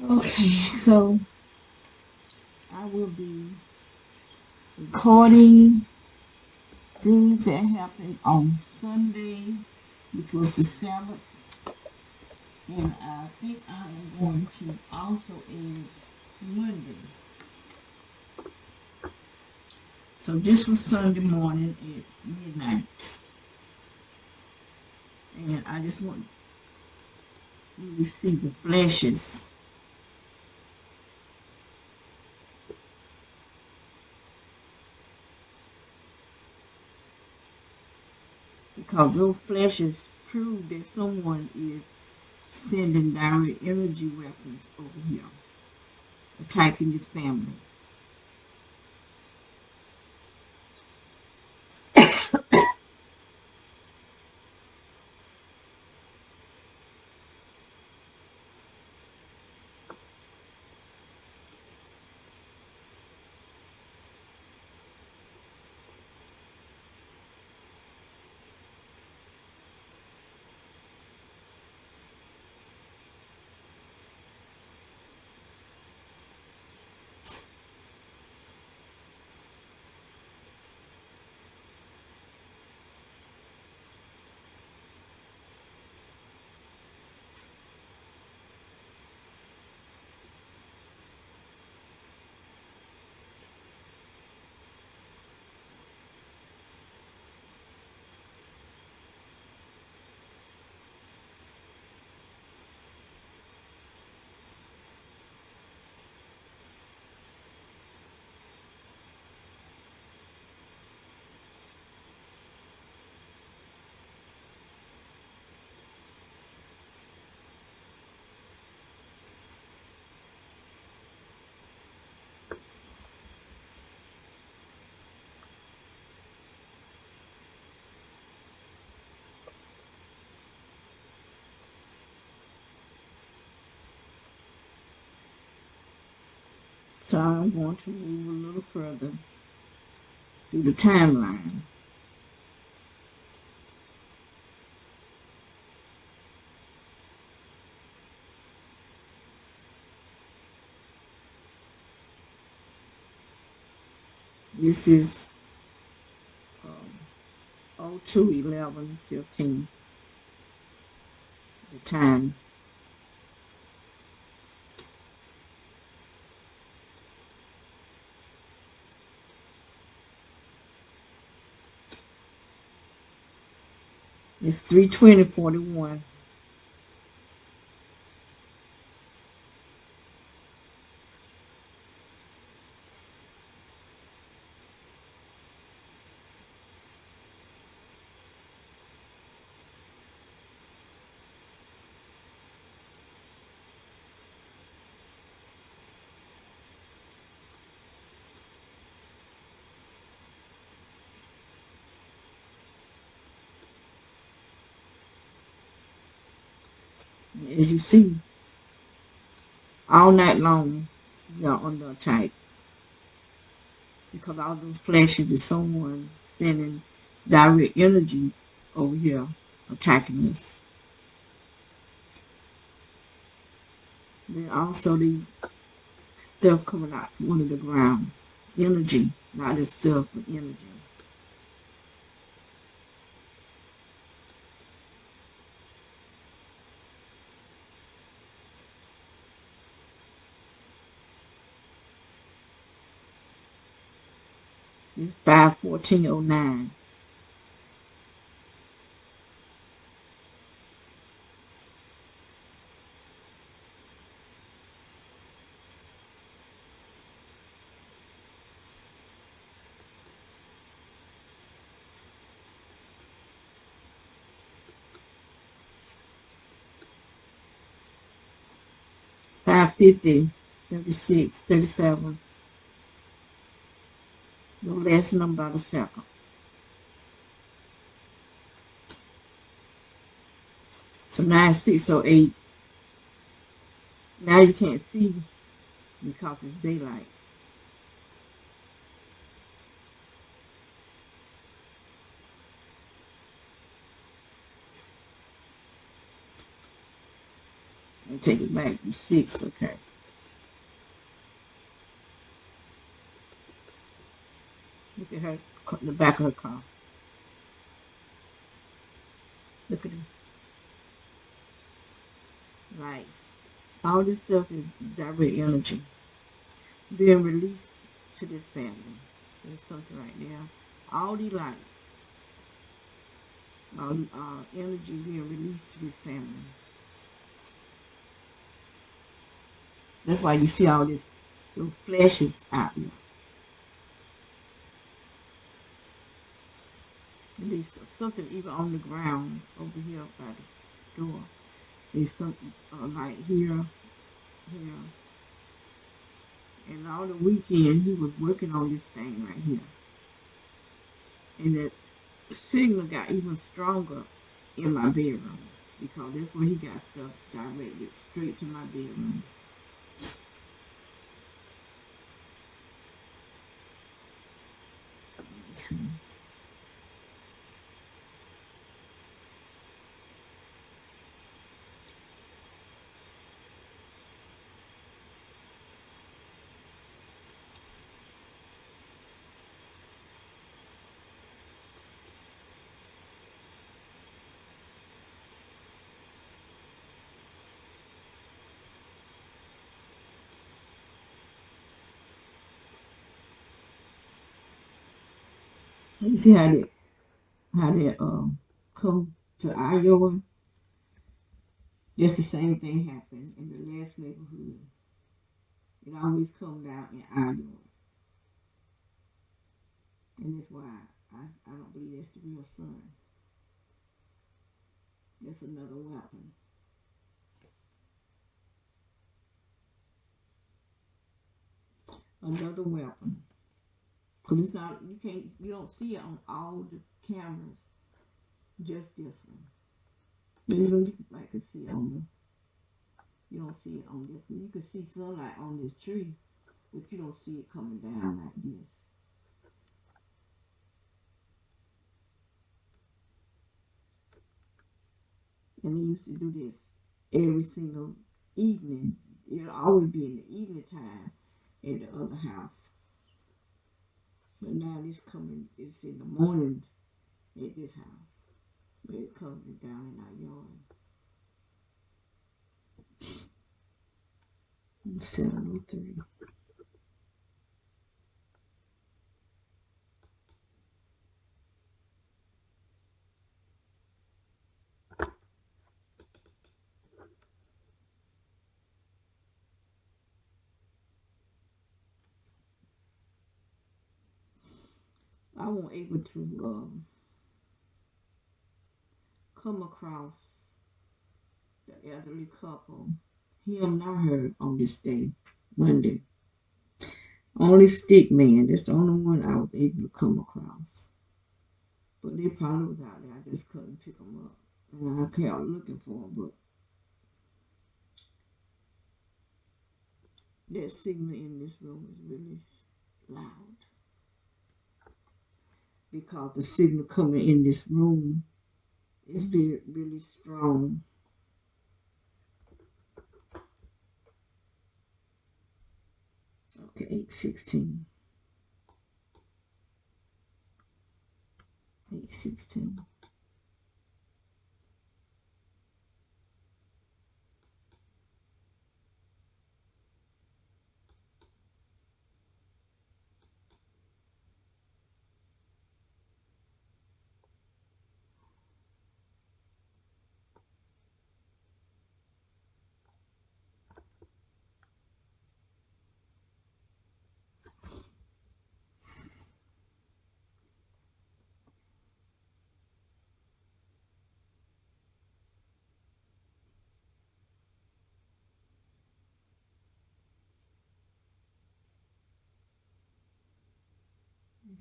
Okay, so I will be recording things that happened on Sunday, which was the Sabbath, and I think I am going to also add Monday. So this was Sunday morning at midnight, and I just want you to see the flashes because those flashes prove that someone is sending direct energy weapons over here, attacking this family. So I'm going to move a little further through the timeline. This is 02/11/15, the time. It's 3:20:41. As you see, all night long, we are under attack because all those flashes is someone sending direct energy over here attacking us. Then also the stuff coming out from under the ground. Energy, not the stuff, but energy. It's 5:14:09. Five 50, 36, 37. The last number of the seconds. So now it's 6:08. Now you can't see because it's daylight. I'll take it back to 6, okay. Look at her, the back of her car. Look at her lights. All this stuff is direct energy being released to this family. There's something right there. All these lights, all the energy being released to this family. That's why you see all this little flashes out there. And there's something even on the ground over here by the door. There's something like here, here. And all the weekend he was working on this thing right here. And the signal got even stronger in my bedroom because that's where he got stuff directed straight to my bedroom. You see how they come to Iowa? Just the same thing happened in the last neighborhood. It always come down in Iowa. And that's why I don't believe that's the real sun. That's another weapon. Another weapon. Because it's not, you don't see it on all the cameras. Just this one. You might can see it on you don't see it on this one. You can see sunlight on this tree, but you don't see it coming down like this. And they used to do this every single evening. It'll always be in the evening time at the other house. But now it's in the mornings at this house. Where it comes down in our yard. 703. I wasn't able to come across the elderly couple. Him not heard on this day, Monday. Only Stick Man. That's the only one I was able to come across. But they probably was out there. I just couldn't pick them up. And I kept looking for them, but that signal in this room is really loud. Because the signal coming in this room is really strong. Okay, 816. 816.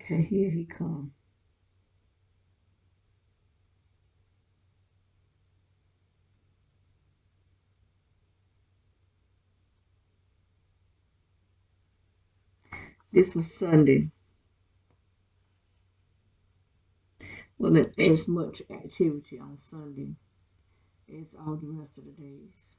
Okay, here he come. This was Sunday. Well, not as much activity on Sunday as all the rest of the days.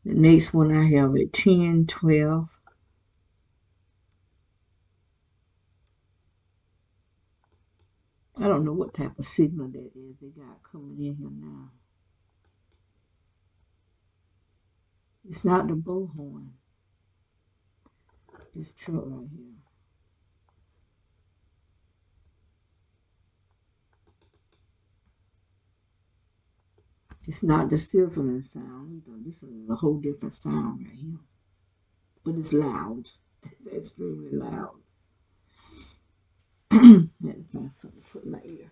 The next one I have at 10, 12. I don't know what type of signal that is they got coming in here now. It's not the bullhorn. This truck right here. It's not the sizzling sound either. This is a whole different sound right here. But it's loud. It's extremely loud. Let me find something to put in my ear.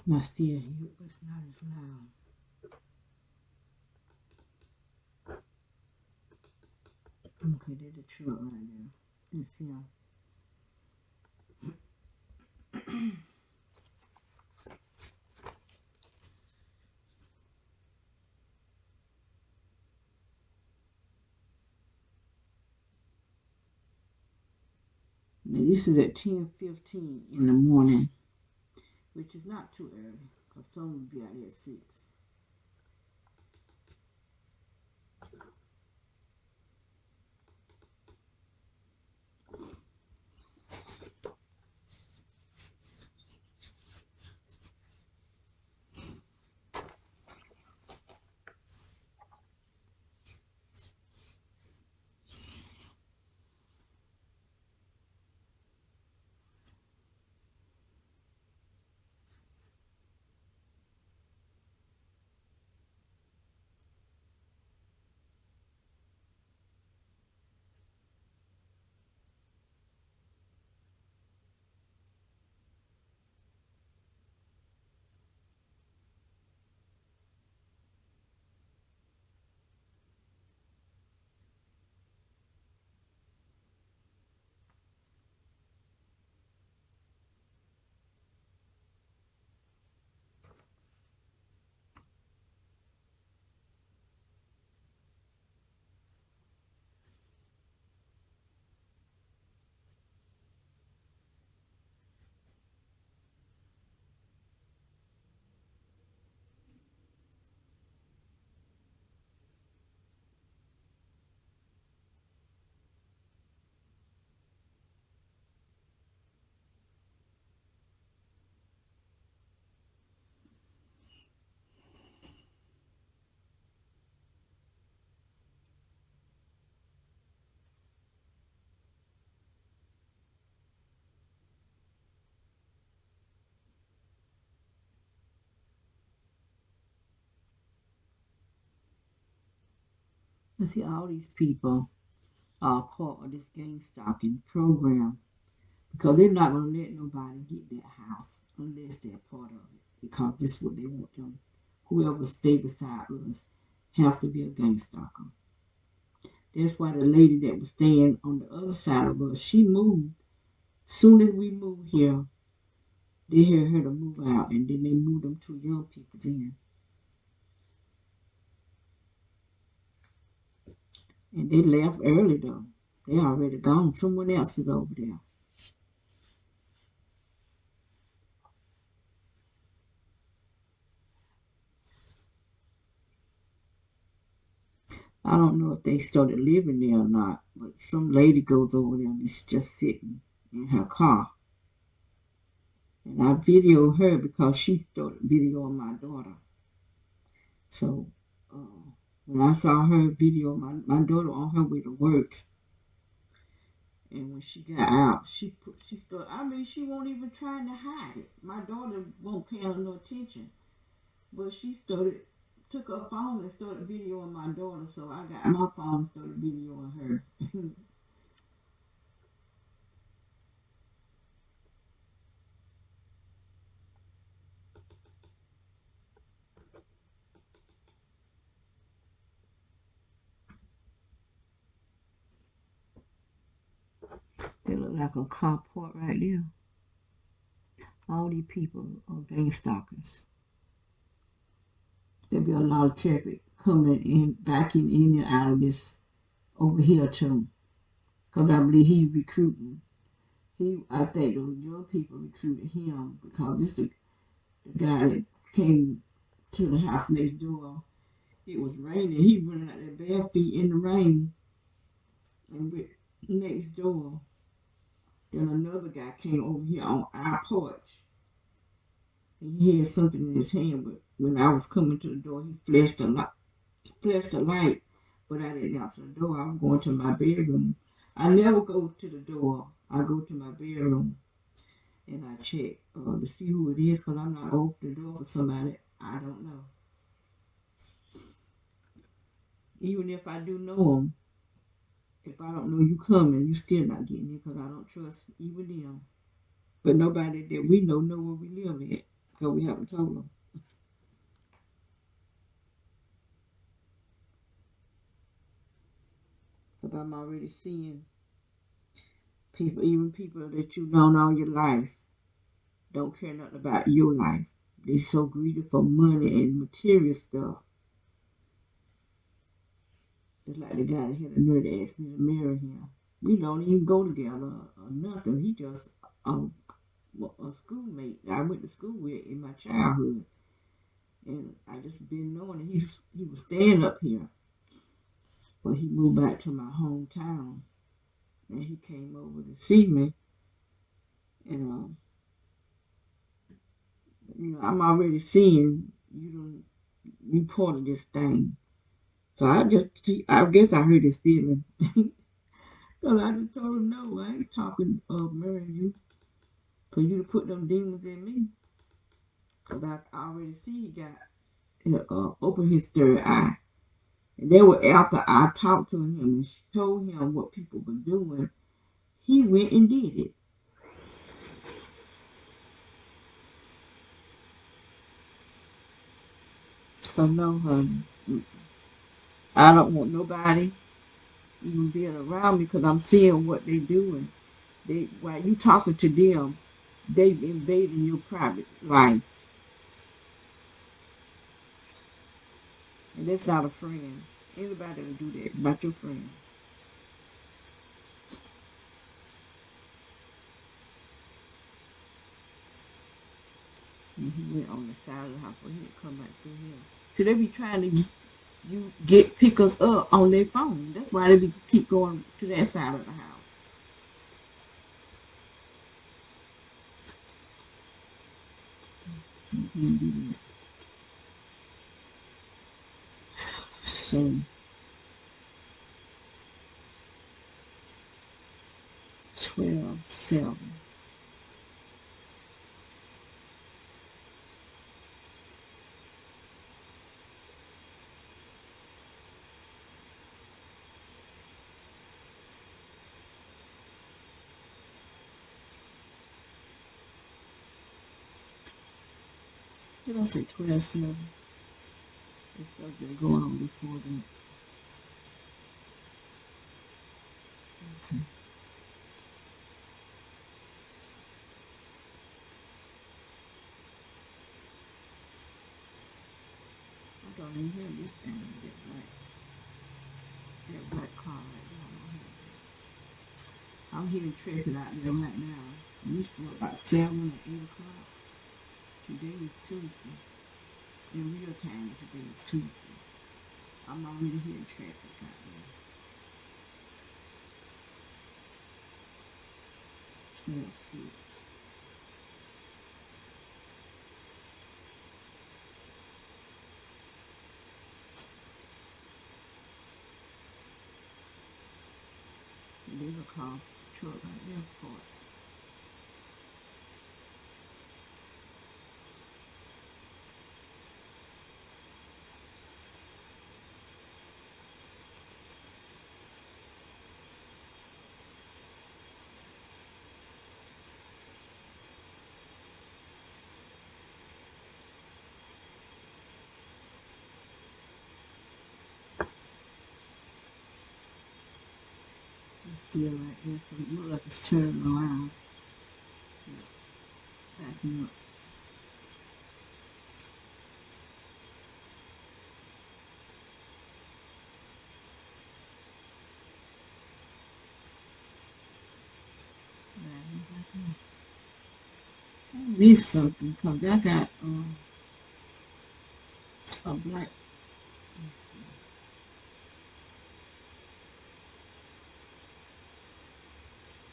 I still hear it, but it's not as loud. Okay, there's the truck right there. This here. Now this is at 10:15 in the morning, which is not too early, because some will be out here at 6. And see, all these people are part of this gang stalking program, because they're not going to let nobody get that house unless they're part of it, because this is what they want them. Whoever stay beside us has to be a gang stalker. That's why the lady that was staying on the other side of us, she moved Soon as we moved here, they had her to move out, and then they moved them two young people in. And they left early though. They already gone. Someone else is over there. I don't know if they started living there or not, but some lady goes over there and is just sitting in her car. And I videoed her because she started videoing my daughter. So when I saw her video my daughter on her way to work, and when she got out, she started. I mean, she won't even trying to hide it. My daughter won't pay her no attention, but she started took her phone and started videoing my daughter. So I got my phone and started videoing her. It look like a carport right there. All these people are gang stalkers. There'll be a lot of traffic coming in, backing in and out of this over here too. Because I believe he's recruiting. I think the young people recruited him because this the guy that came to the house next door. It was raining. He running out there bare feet in the rain and went next door. Then another guy came over here on our porch. He had something in his hand, but when I was coming to the door, he flashed a light, but I didn't answer the door. I was going to my bedroom. I never go to the door. I go to my bedroom and I check to see who it is because I'm not opening the door for somebody I don't know. Even if I do know them, if I don't know you coming, you still not getting in because I don't trust even them. But nobody that we know where we live at because we haven't told them. Because I'm already seeing people, even people that you've known all your life, don't care nothing about your life. They're so greedy for money and material stuff. Just like the guy that had the nerve to ask me to marry him. We don't even go together or nothing. He just a schoolmate that I went to school with in my childhood. And I just been knowing that he was staying up here. But he moved back to my hometown. And he came over to see me. And I'm already seeing you part of this thing. So I guess I hurt his feeling. Because I just told him, no, I ain't talking of marrying you for you to put them demons in me. Because I already see he got open his third eye. And then after I talked to him and told him what people were doing, he went and did it. So no, honey, I don't want nobody even being around me because I'm seeing what they doing. While you talking to them, they invading your private life, and that's not a friend. Anybody will do that, not your friend. And he went on the side of the house, but he didn't come back through here. So they be trying to get pick us up on their phone. That's why they be keep going to that side of the house. Mm-hmm. So 12/7. They don't say 12/7. There's something going on before that. Okay. ain't hear this thing. That black car right there. I'm hearing traffic out there right now. This was about 7 or 8 o'clock. Today is Tuesday. In real time, today is Tuesday. I'm already hearing traffic out there. 12:06. There's a car, truck right there parked. It's still right there, so it looks like it's turning around. Backing up. Backing up. I missed something because I got a black. Let's see.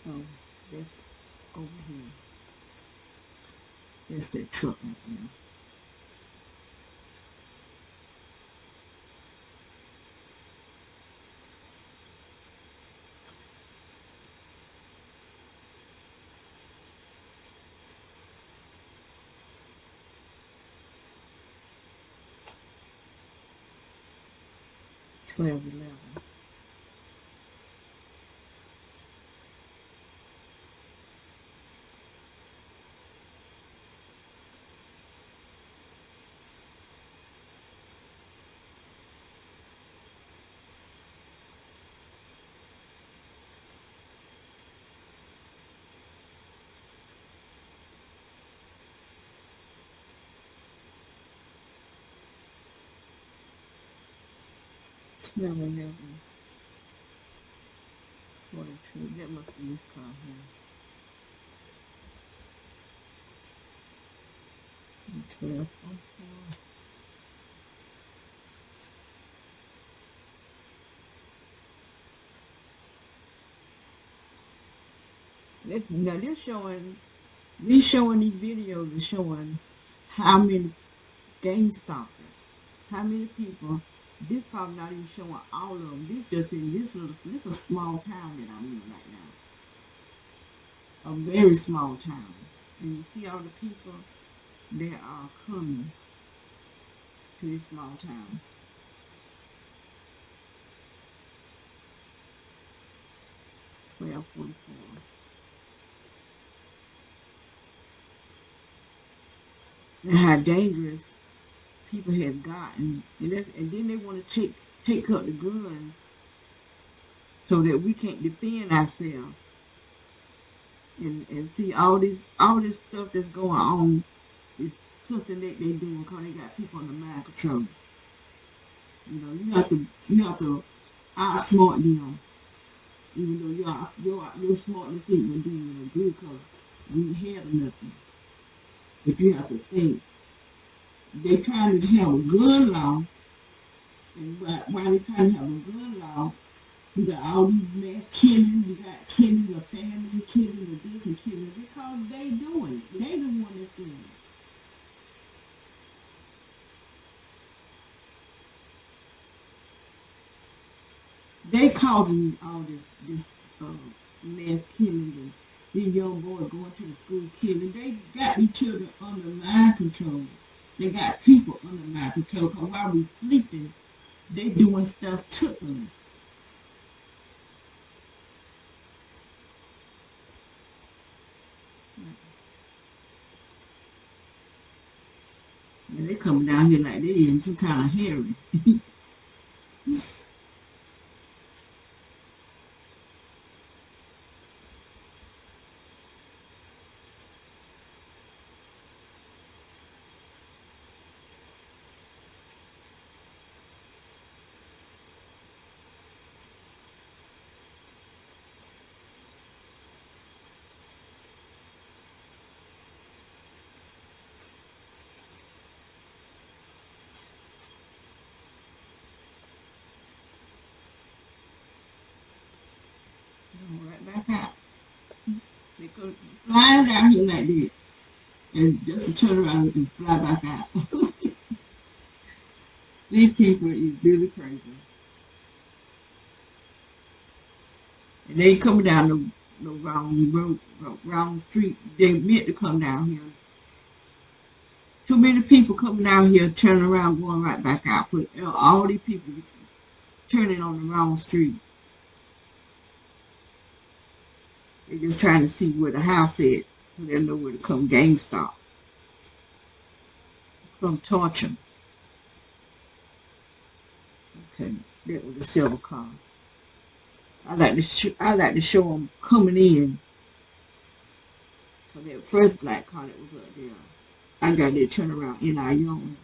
Oh, that's over here. That's that truck right there. Twelve 11. Twelve 11. 42. That must be this car here. 12. Now this showing. These videos is showing how many gang stalkers, how many people. This probably not even showing all of them. This just in this a small town that I'm in right now. A very small town. And you see all the people that are coming to this small town. 12:44. And how dangerous people have gotten. And then they want to take up the guns so that we can't defend ourselves. And see all this stuff that's going on is something that they doing because they got people under mind control. You know, you have to outsmart them, even though your smartness ain't gonna do you no good because we have nothing. But you have to think they trying to have a gun law, and while they trying to have a gun law, you got all these mass killings, you got killings of family, killings of this and killings because they doing it. They the one that's doing it. They causing all this mass killing and these young boys going to the school killing. They got these children under mind control. They got people under mind control because while we sleeping, they doing stuff to us. And they coming down here like they in some kind of hurry. Come flying down here like that. And just to turn around and fly back out. These people is really crazy. And they ain't coming down no wrong road, wrong street. They meant to come down here. Too many people coming out here, turning around, going right back out. But all these people turning on the wrong street. They just trying to see where the house is, so they know where to come GameStop, come torture. Okay, that was a silver car. I like to show them coming in. Cause that first black car that was up there, I got that turn around in our yard.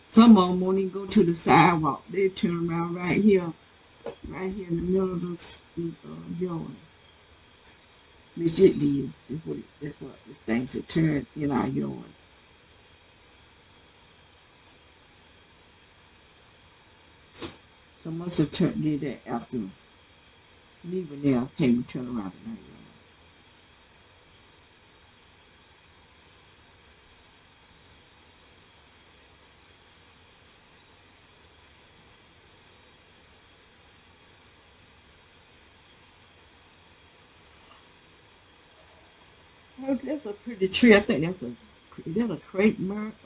Some of them won't even go to the sidewalk. They turn around right here in the middle of the yard. Legit did. That's what the things that turn in our yard. So must have did that after leaving there. Came and turned around in our yard. Oh, that's a pretty tree. I think is that a crepe myrtle? I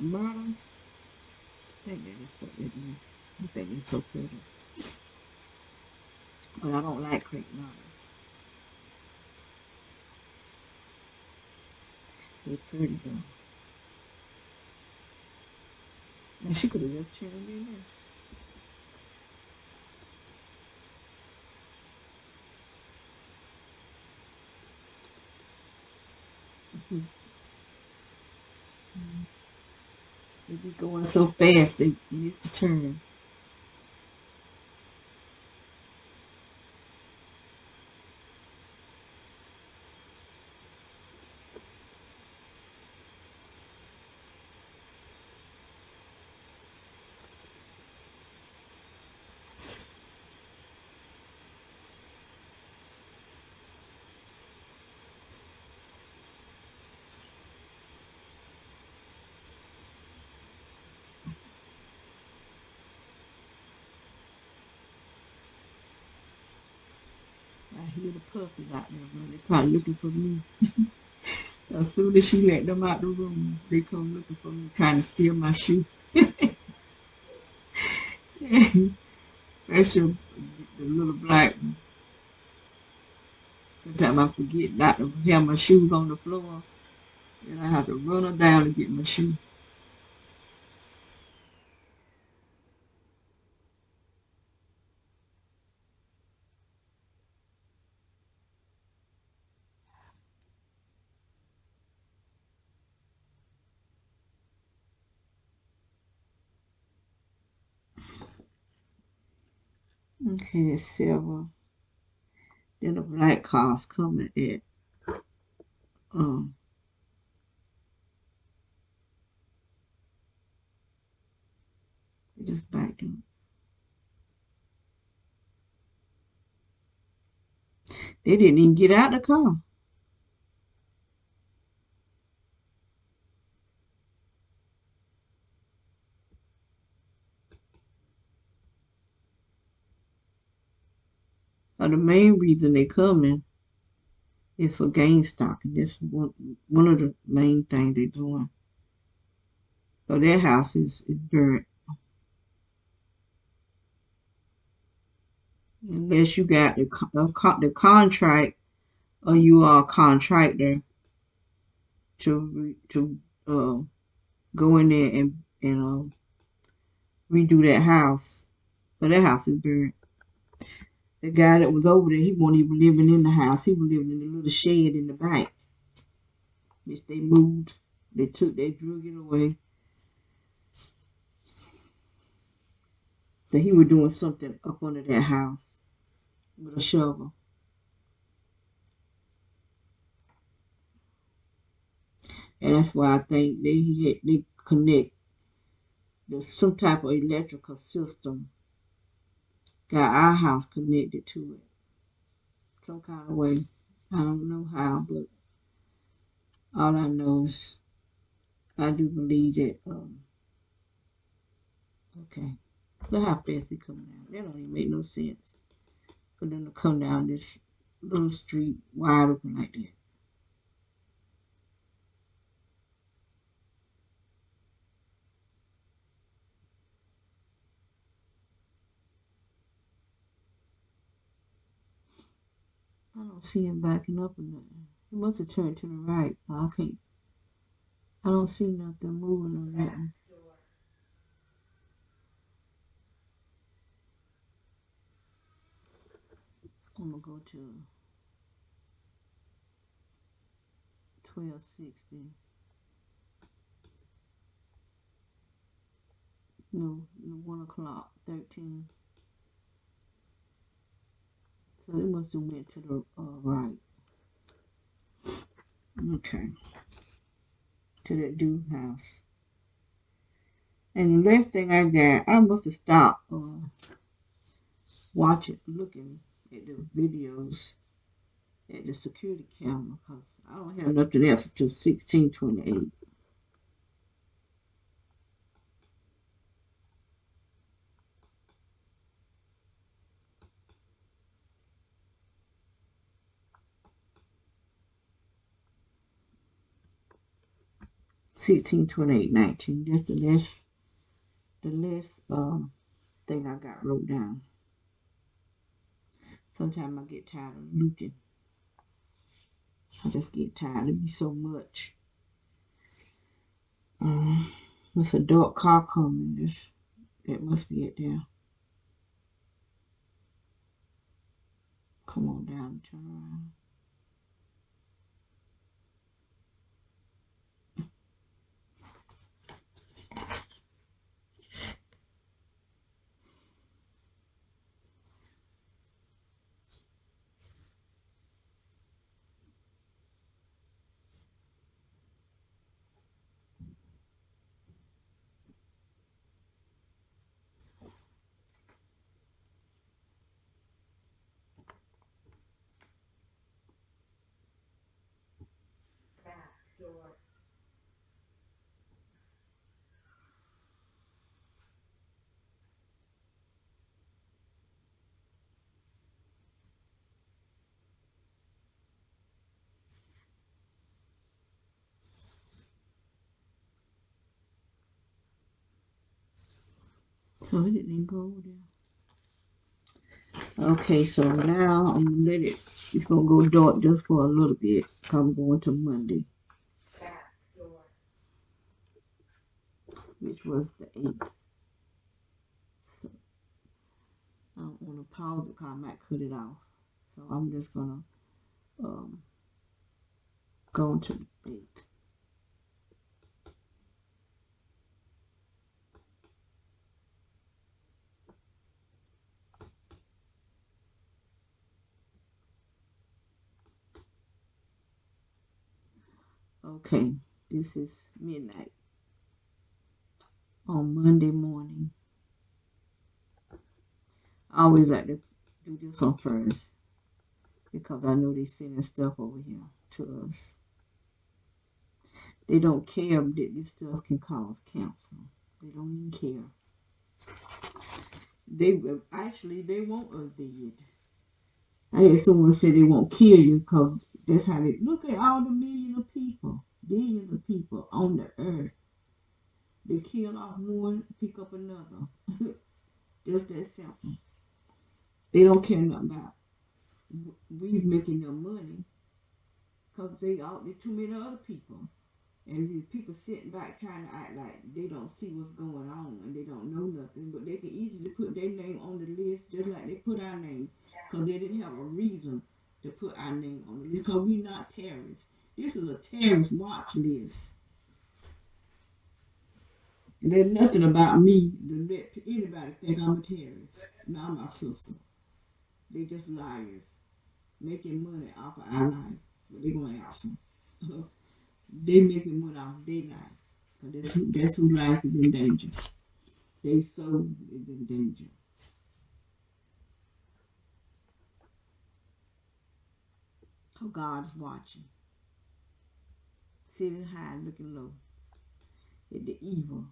think that is what it is. I think it's so pretty. But I don't like crepe myrtles. They're pretty though. And she could have just turned in there. They be going so fast they miss the turn. I hear the puppies out there, man. They probably looking for me. As soon as she let them out the room, they come looking for me, trying to steal my shoe. That's the little black one. Sometimes I forget not to have my shoes on the floor, and I have to run her down to get my shoe. Okay, there's silver. Then the black car's coming at um they just backed up. They didn't even get out the car. The main reason they coming is for gain stock, and that's one of the main things they're doing. So their house is burnt. Unless you got the contract or you are a contractor to go in there and redo that house. But that house is burnt. The guy that was over there, he wasn't even living in the house. He was living in a little shed in the back, which they moved. They drug it away. That he was doing something up under that house with a shovel. And that's why I think they connect some type of electrical system. Got our house connected to it some kind of way. I don't know how, but all I know is I do believe that. Okay, look how fast they coming down. That don't even make no sense for them to come down this little street wide open like that. I don't see him backing up or nothing. He must have turned to the right. I can't. I don't see nothing moving or nothing. I'm gonna go to 1260. No, 1 o'clock, 13. So they must have went to the right. Okay, to that dude house. And the last thing I got, I must have stopped watching, looking at the videos at the security camera because I don't have nothing else until 1628. 1628:19. That's the last thing I got wrote down. Sometimes I get tired of looking. I just get tired of be so much. It's a dark car coming. That must be it there. Come on down and turn around. So it didn't even go over there. Okay, so now I'm gonna let it. It's gonna go dark just for a little bit. I'm going to Monday, which was the 8th. So I don't want to pause it because I might cut it off. So I'm just gonna um, go into the 8th. Okay, this is midnight on Monday morning. I always like to do this one first because I know they're sending stuff over here to us. They don't care that this stuff can cause cancer. They don't even care. They want us dead. I had someone say they won't kill you because that's how they look at all the billions of people on the earth. They kill off one, pick up another. Just that simple. They don't care nothing about we making them money because they out there too many other people. And the people sitting back trying to act like they don't see what's going on and they don't know nothing, but they can easily put their name on the list just like they put our name because they didn't have a reason to put our name on the list because we're not terrorists. This is a terrorist watch list. There's nothing about me to let anybody think I'm a terrorist. Not my sister. They just liars making money off of our life. But they gonna ask them. They making money off their life. Cause that's who life is in danger. Their soul is in danger. How God is watching, sitting high, looking low at the evil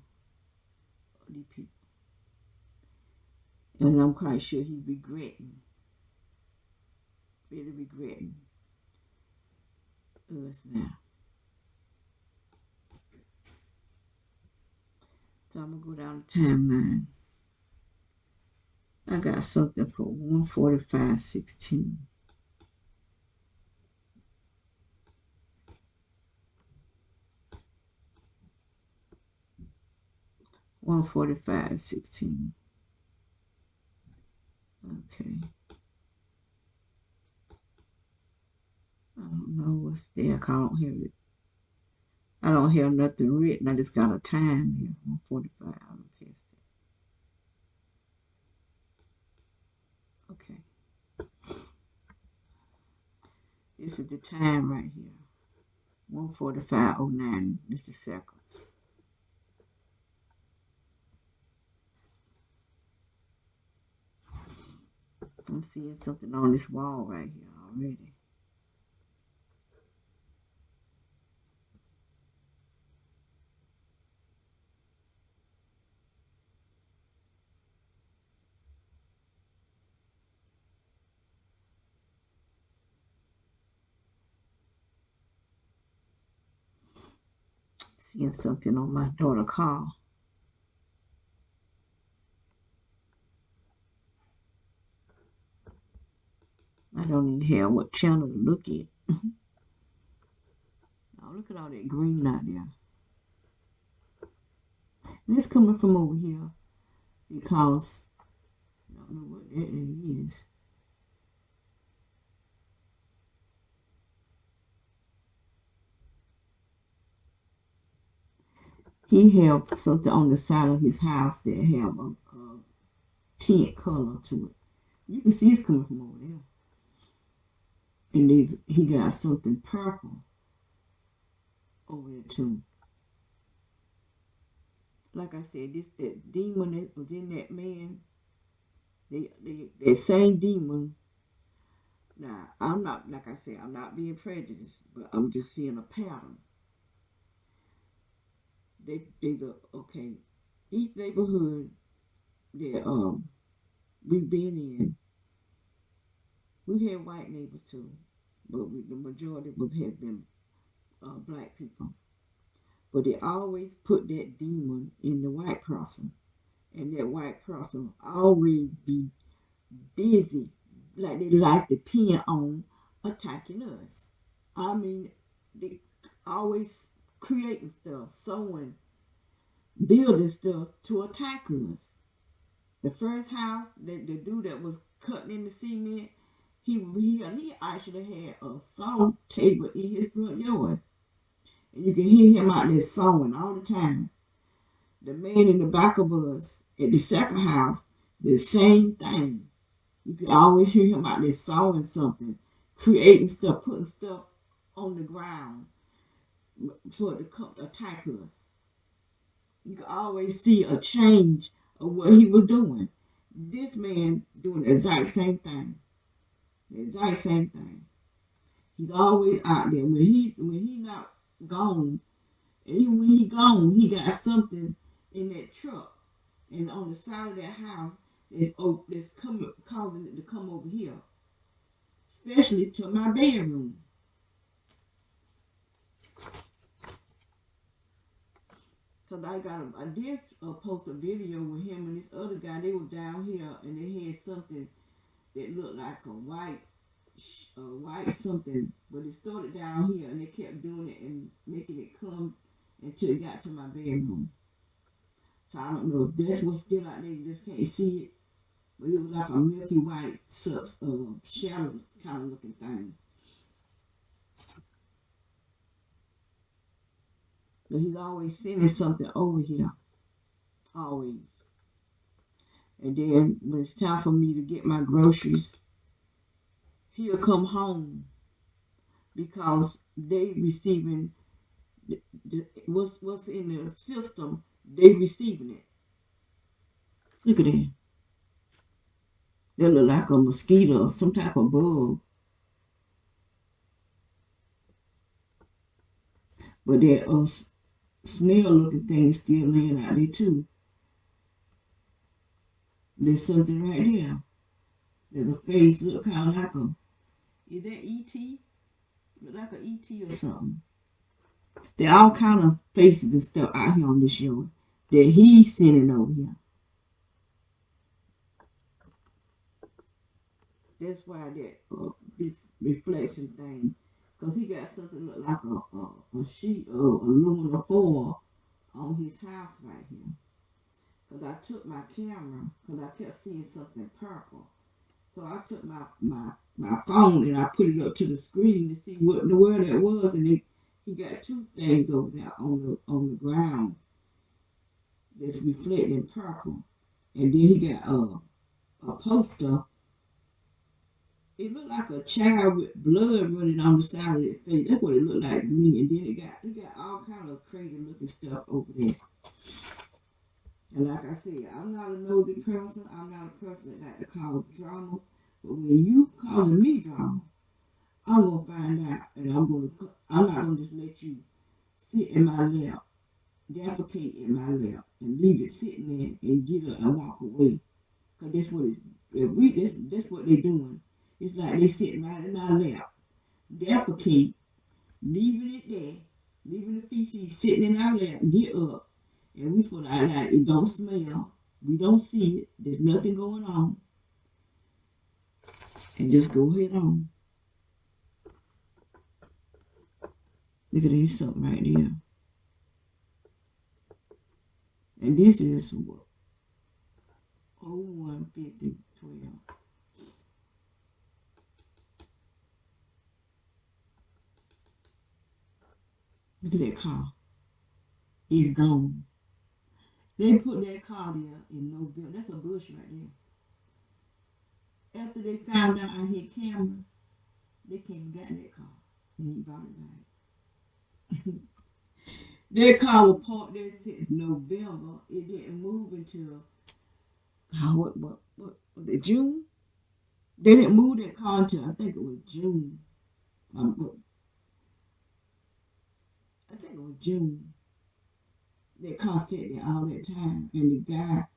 of these people. And I'm quite sure he's regretting, really regretting us now. So I'm going to go down the timeline. I got something for 145:16. 145:16. Okay. I don't know what's there. I don't have it. I don't have nothing written. I just got a time here. 145. I'm past it. Okay. This is the time right here. 145:09. This is seconds. I'm seeing something on this wall right here already. Seeing something on my daughter's car. I don't even have what channel to look at. Now look at all that green out there. And it's coming from over here because I don't know what that is. He have something on the side of his house that have a tint color to it. You can see it's coming from over there. And he got something purple over there too. Like I said, that demon that was in that man, that same demon. Now, I'm not, like I said, I'm not being prejudiced, but I'm just seeing a pattern. There's okay, each neighborhood that we've been in, we had white neighbors too, but the majority have been black people. But they always put that demon in the white person, and that white person always be busy, like their life depend on attacking us. I mean, they always creating stuff, sewing, building stuff to attack us. The first house, the dude that was cutting in the cement, he actually had a saw table in his front yard. And you can hear him out there sewing all the time. The man in the back of us at the second house, the same thing. You can always hear him out there sawing something, creating stuff, putting stuff on the ground for it to come attack us. You can always see a change of what he was doing. This man doing the exact same thing. The exact same thing. He's always out there. When he not gone, and even when he gone, he got something in that truck and on the side of that house that's coming causing it to come over here, especially to my bedroom. Cause I did post a video with him and this other guy. They were down here and they had something that looked like a white something, but it started down here and they kept doing it and making it come until it got to my bedroom. So I don't know if that's what's still out there. You just can't see it, but it was like a milky white shadow kind of looking thing. But he's always sending something over here, always. And then when it's time for me to get my groceries, he'll come home because they receiving what's in the system. They receiving it. Look at that. That look like a mosquito or some type of bug. But that snail looking thing is still laying out there too. There's something right there. There's a face look kind of like a, is that E.T.? Look like an E.T. or something. There are all kind of faces and stuff out here on this show that he's sending over here. That's why that this reflection thing, because he got something look like a sheet of aluminum foil on his house right here. Because I took my camera, because I kept seeing something purple. So I took my phone and I put it up to the screen to see what in the world that was, and he got two things over there on the ground that's reflecting purple, and then he got a poster. It looked like a child with blood running on the side of their face. That's what it looked like to me. And then it got all kind of crazy looking stuff over there. And like I said, I'm not a nosy person. I'm not a person that like to cause drama. But when you causing me drama, I'm gonna find out, and I'm not gonna just let you sit in my lap, defecate in my lap, and leave it sitting there and get up and walk away. Cause that's what that's what they're doing. It's like they sitting right in my lap, defecate, leaving it there, leaving the feces sitting in our lap, get up, and we supposed to act like it don't smell, we don't see it, there's nothing going on, and just go ahead on. Look at this something right there. And this is what 015012. Look at that car. It's gone. They put that car there in November. That's a bush right there. After they found out I had cameras, they came and got that car and he brought it back. That car was parked there since November. It didn't move until what was it, June? They didn't move that car until I think it was June. I think it was June. That car sat there all that time, and the guy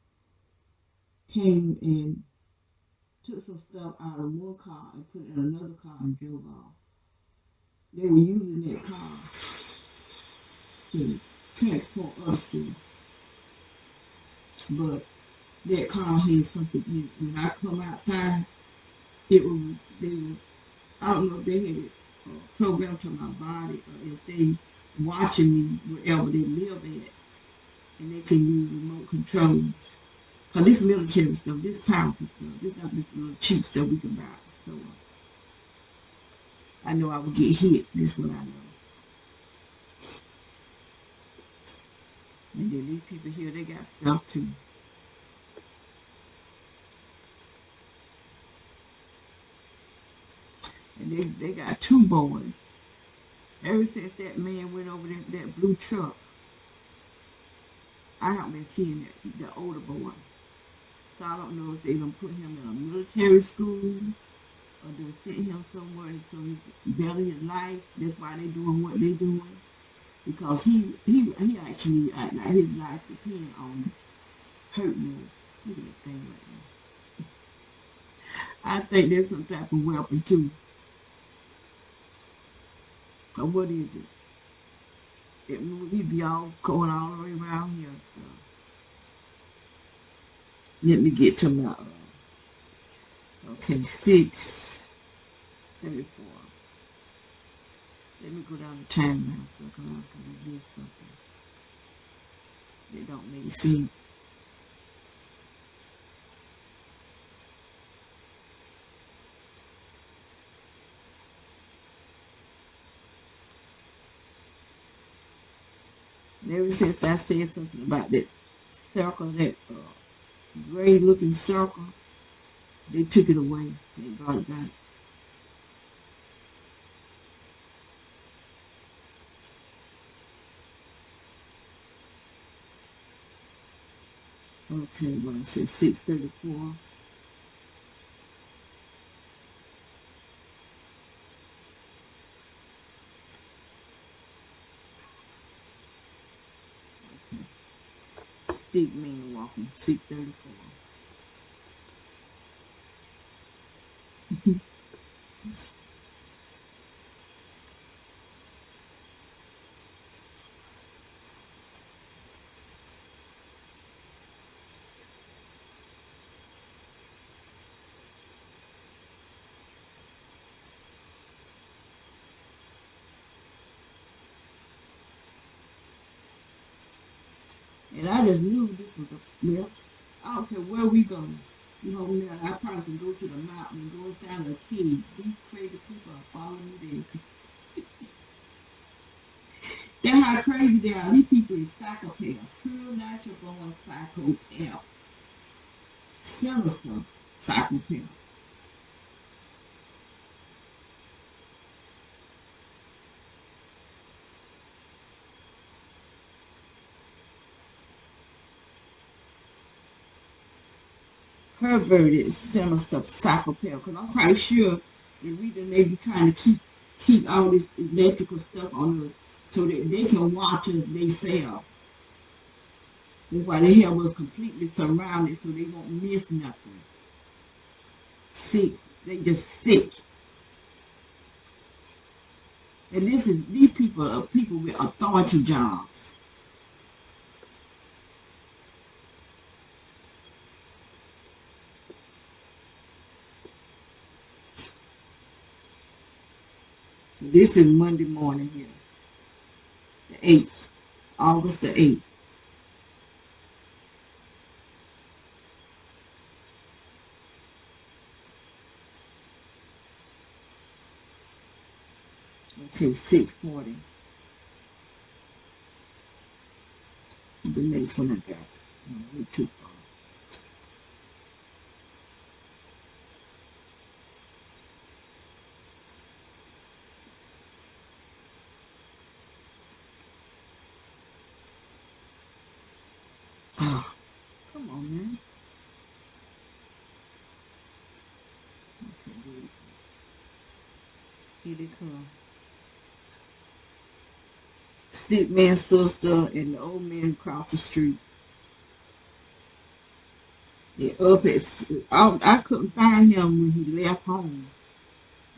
came and took some stuff out of one car and put it in another car and drove off. They were using that car to transport us to, but that car had something in it. When I come outside, I don't know if they had it programmed to my body or if they watching me wherever they live at, and they can use remote control. Cause this military stuff, this powerful stuff, this not this little cheap stuff we can buy at the store. I know I would get hit. This is what I know. And then these people here, they got stuff too. And they got two boys. Ever since that man went over that blue truck, I haven't been seeing the older boy. So I don't know if they gonna put him in a military school or they send him somewhere so he can better his life. That's why they doing what they doing. Because he actually like his life depends on hurting us. Look at that thing right there. I think there's some type of weapon too. Or what is it? We be all going all the way around here and stuff. Let me get to my okay, 6:34. Let me go down the time now because I'm gonna miss something that don't make sense. And ever since I said something about that circle, that gray looking circle, they took it away. They brought it back. Okay, well, I said 6:34. Stick man walking, 634. And I just knew this was a well. I don't care where we go. You know, now I probably can go to the mountain and go inside a cave. These crazy people are following me there. That's how crazy they are. These people is psychopaths. Pure natural born psychopath. Sinister psychopath. Perverted, sinister psychopath. Because I'm quite sure the reason they be trying to keep all this electrical stuff on us so that they can watch us themselves. That's why they have us completely surrounded so they won't miss nothing. Six, they just sick. And these people are people with authority jobs. This is Monday morning here, the 8th, August the 8th. Okay, 6:40. The next one I got. No, too far. Oh, come on, man. Okay, here they come. Stick man's sister and the old man across the street. They up at. I couldn't find him when he left home,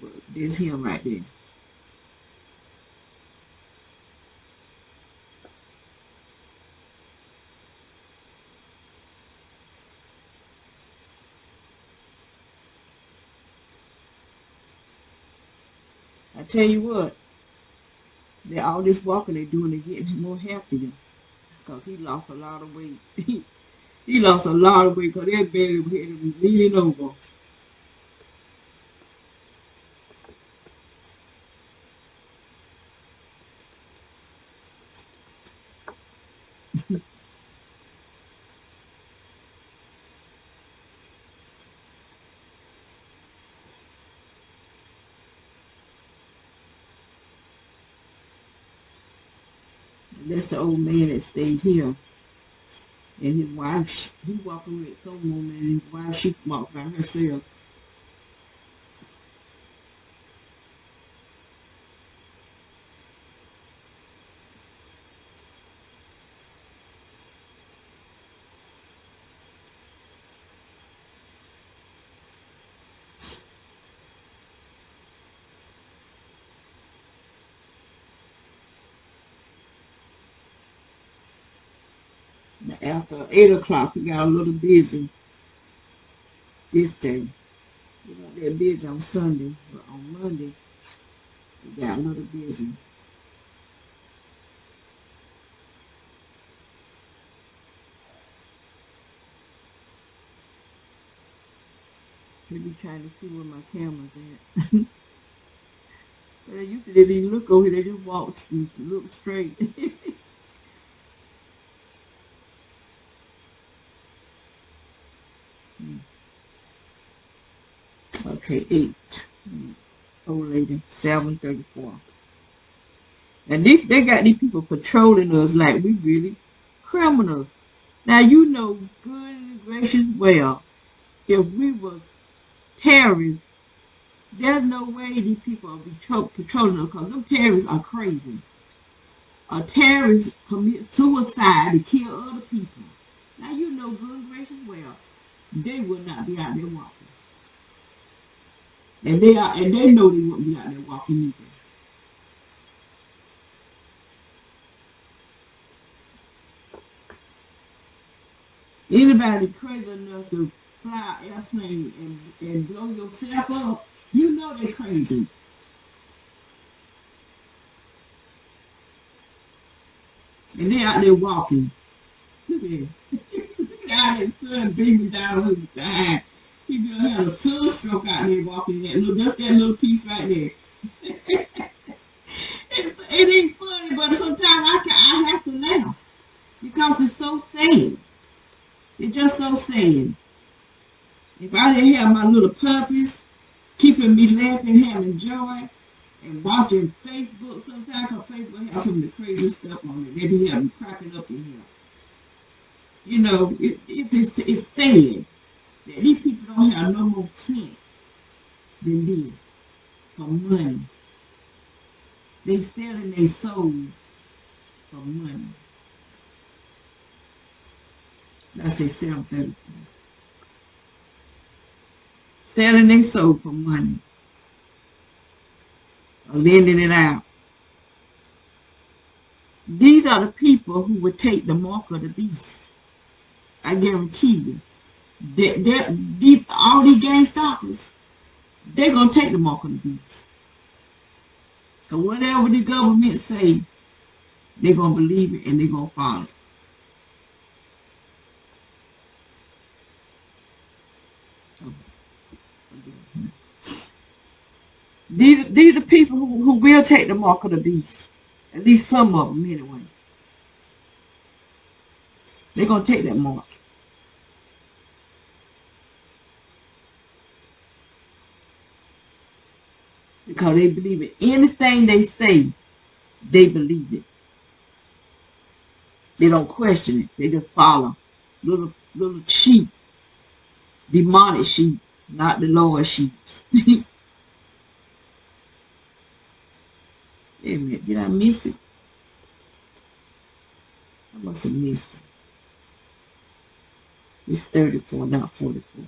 but there's him right there. I tell you what, all this walking they doing, they getting more healthier. Because he lost a lot of weight. He lost a lot of weight because that belly had him leaning over. That's the old man that stayed here. And his wife, he walking with some woman, and his wife, she walked by herself. After 8 o'clock, he got a little busy this day. He wasn't that busy on Sunday, but on Monday, he got a little busy. He be trying to see where my camera's at. But they used to, they didn't look over here, they just walk, look straight. Okay, 8. Old lady, 7:34. And they got these people patrolling us like we really criminals. Now you know good and gracious well, if we were terrorists, there's no way these people will be patrolling us because them terrorists are crazy. A terrorist commit suicide to kill other people. Now you know good gracious well, they will not be out there walking. And they know they wouldn't be out there walking either. Anybody crazy enough to fly an airplane and blow yourself up, you know they're crazy. And they out there walking. Look at that. Look at that sun beaming down on his behind. He gonna have a sunstroke out there walking that little, just that little piece right there. It ain't funny, but sometimes I have to laugh because it's so sad. It's just so sad. If I didn't have my little puppies keeping me laughing, having joy, and watching Facebook sometimes, because Facebook has some of the crazy stuff on it. They be having me cracking up in here. You know, it's sad that these people don't have no more sense than this for money. They selling their soul for money. That's their 7:30. Selling their soul for money. Or lending it out. These are the people who would take the mark of the beast. I guarantee you. All these gang stalkers, they're going to take the mark of the beast. So whatever the government say, they're going to believe it and they're going to follow it. These are the people who will take the mark of the beast. At least some of them anyway. They're going to take that mark. Because they believe it. Anything they say, they believe it. They don't question it. They just follow. Little sheep. Demonic sheep. Not the Lord's sheep. Wait a minute. Did I miss it? I must have missed it. It's 34, not 44.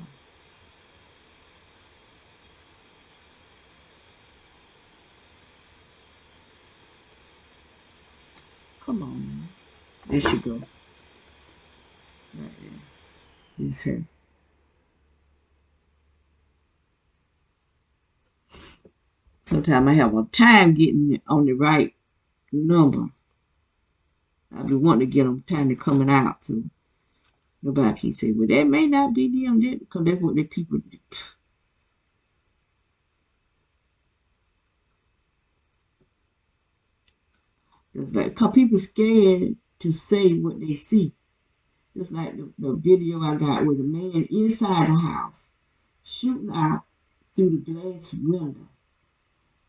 Come on, man. There she go. Right there. It's her. Sometimes I have a time getting on the right number. I be wanting to get them time to coming out, so nobody can say, well, that may not be them, because that's what the people do. Just like, because people scared to say what they see. Just like the video I got with a man inside the house shooting out through the glass window,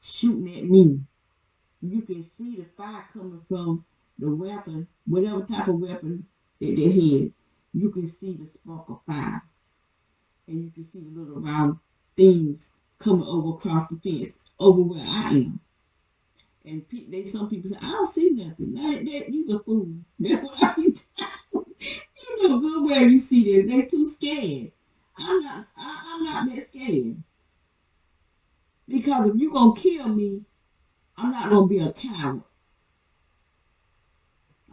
shooting at me. You can see the fire coming from the weapon, whatever type of weapon that they had. You can see the spark of fire. And you can see the little round things coming over across the fence, over where I am. And some people say, I don't see nothing. Like that, you the fool. That's what I mean. You know good well you see them. They're too scared. I'm not that scared. Because if you're going to kill me, I'm not going to be a coward.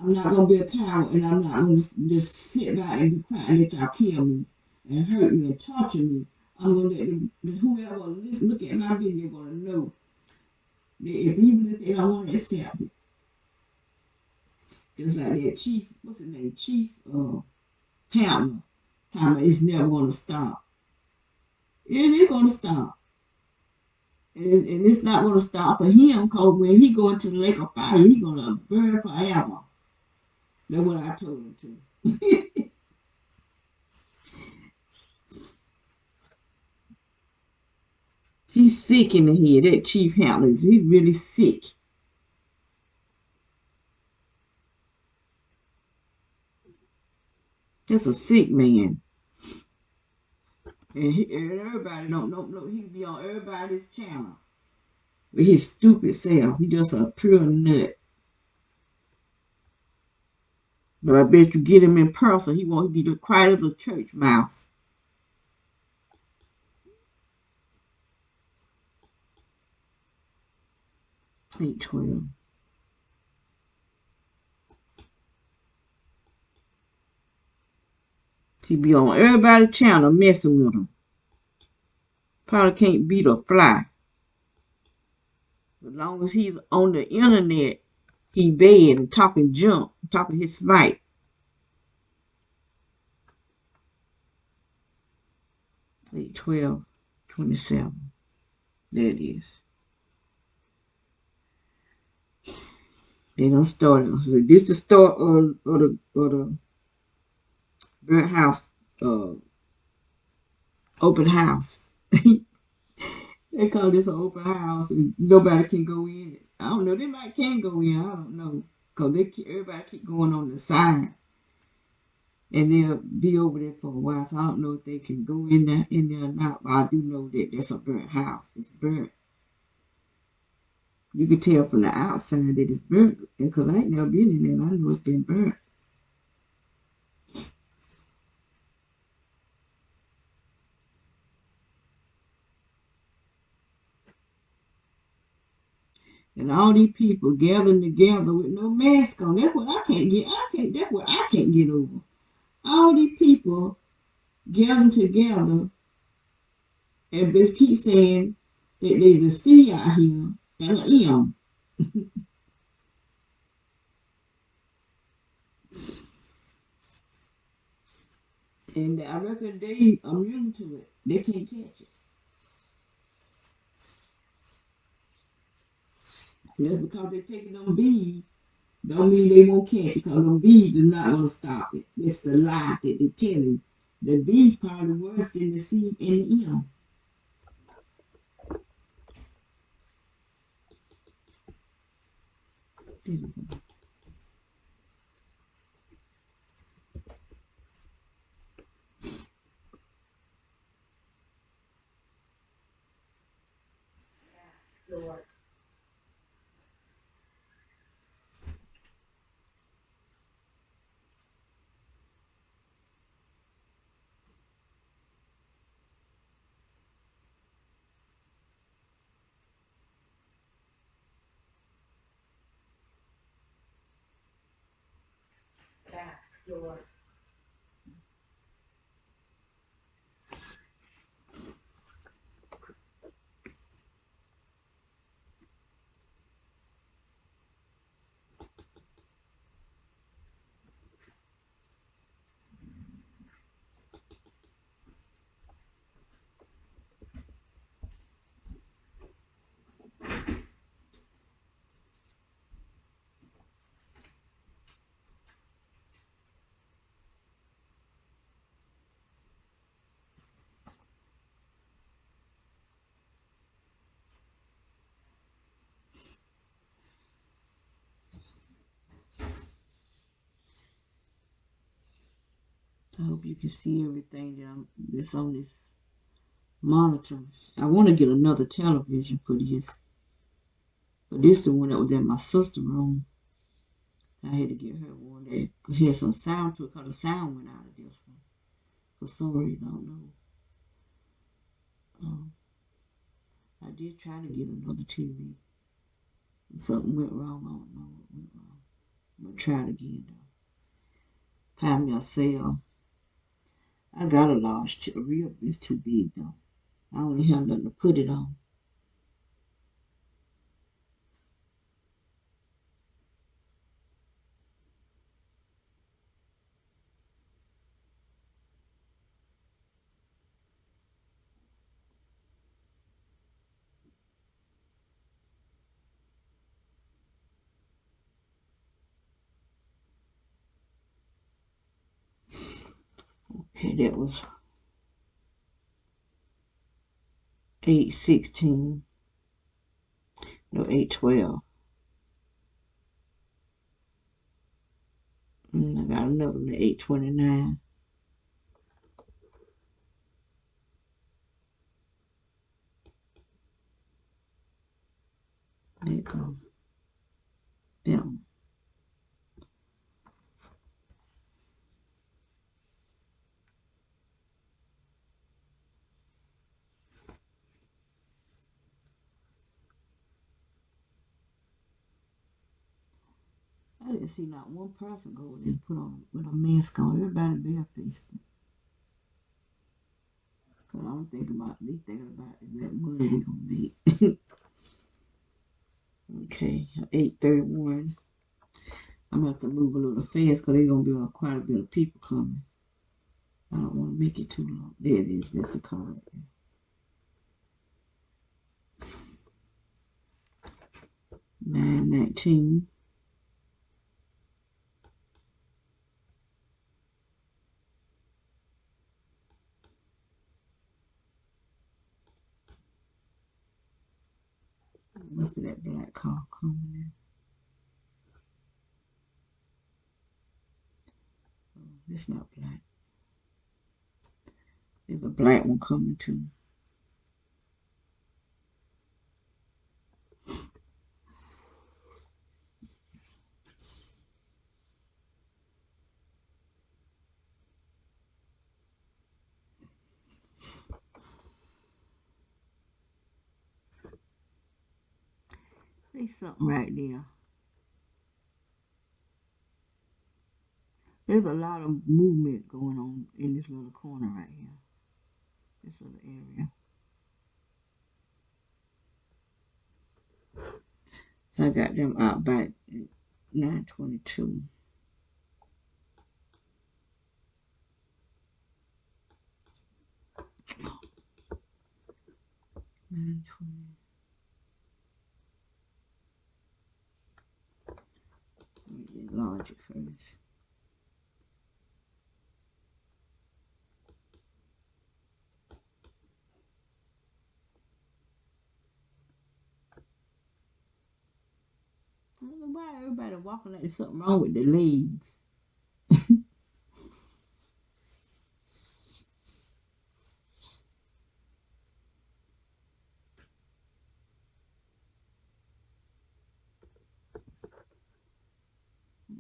I'm not going to be a coward, and I'm not going to just sit back and be quiet and let y'all kill me and hurt me and torture me. I'm going to let whoever look at my video going to know that even if they don't want to accept it. Just like that chief, what's his name? Chief Hammer. Hammer is never going to stop. It is going to stop. And it's not going to stop for him, because when he go into the lake of fire, he's going to burn forever. That's what I told him to. He's sick in the head. That Chief Hammer, he's really sick. That's a sick man. And everybody don't know. He be on everybody's channel with his stupid self. He just a pure nut. But I bet you get him in person, he won't be the quiet as a church mouse. 812. He be on everybody's channel messing with him. Probably can't beat a fly. As long as he's on the internet, he bad and talking junk, talking his smite. 812, 27. There it is. They done started. So this the start of the burnt house open house. They call this an open house and nobody can go in. I don't know. They might can go in. I don't know. Because everybody keep going on the side. And they'll be over there for a while. So I don't know if they can go in there or not. But I do know that that's a burnt house. It's burnt. You can tell from the outside that it's burnt. Because I ain't never been in there. And I know it's been burnt. And all these people gathering together with no mask on. That's what I can't get. That's what I can't get over. All these people gathering together and just keep saying that they the C out here and an M. And I reckon they immune to it. They can't catch it. That's because they're taking them bees. Don't mean they won't catch it because them bees is not going to stop it. It's the lie that they're telling. The bees probably worse than the C and the M. There we go. I hope you can see everything that's on this monitor. I want to get another television for this. But this is the one that was in my sister's room. So I had to get her one that had some sound to it because the sound went out of this one. For some reason, I don't know. I did try to get another TV. Something went wrong. I don't know what went wrong. But try it again though. Find me a sale. I got a large, real, it's too big though. I only have nothing to put it on. Okay, that was 816. No, 812. I got another one at 829. There it goes. Them. didn't see not one person go and put on with a mask on. Everybody barefaced. Cause I'm thinking about they thinking about that money they gonna make. Okay, 8:31. I'm gonna have to move a little fast because there's gonna be quite a bit of people coming. I don't want to make it too long. There it is. That's the car right there. 9:19. Look at that black car coming in. Oh, it's not black. There's a black one coming too. There's something right there. There's a lot of movement going on in this little corner right here. This little area. So I got them out by 9:22. 9:20. Let me enlarge it first. I don't know why everybody walking like there's something wrong with their legs. Let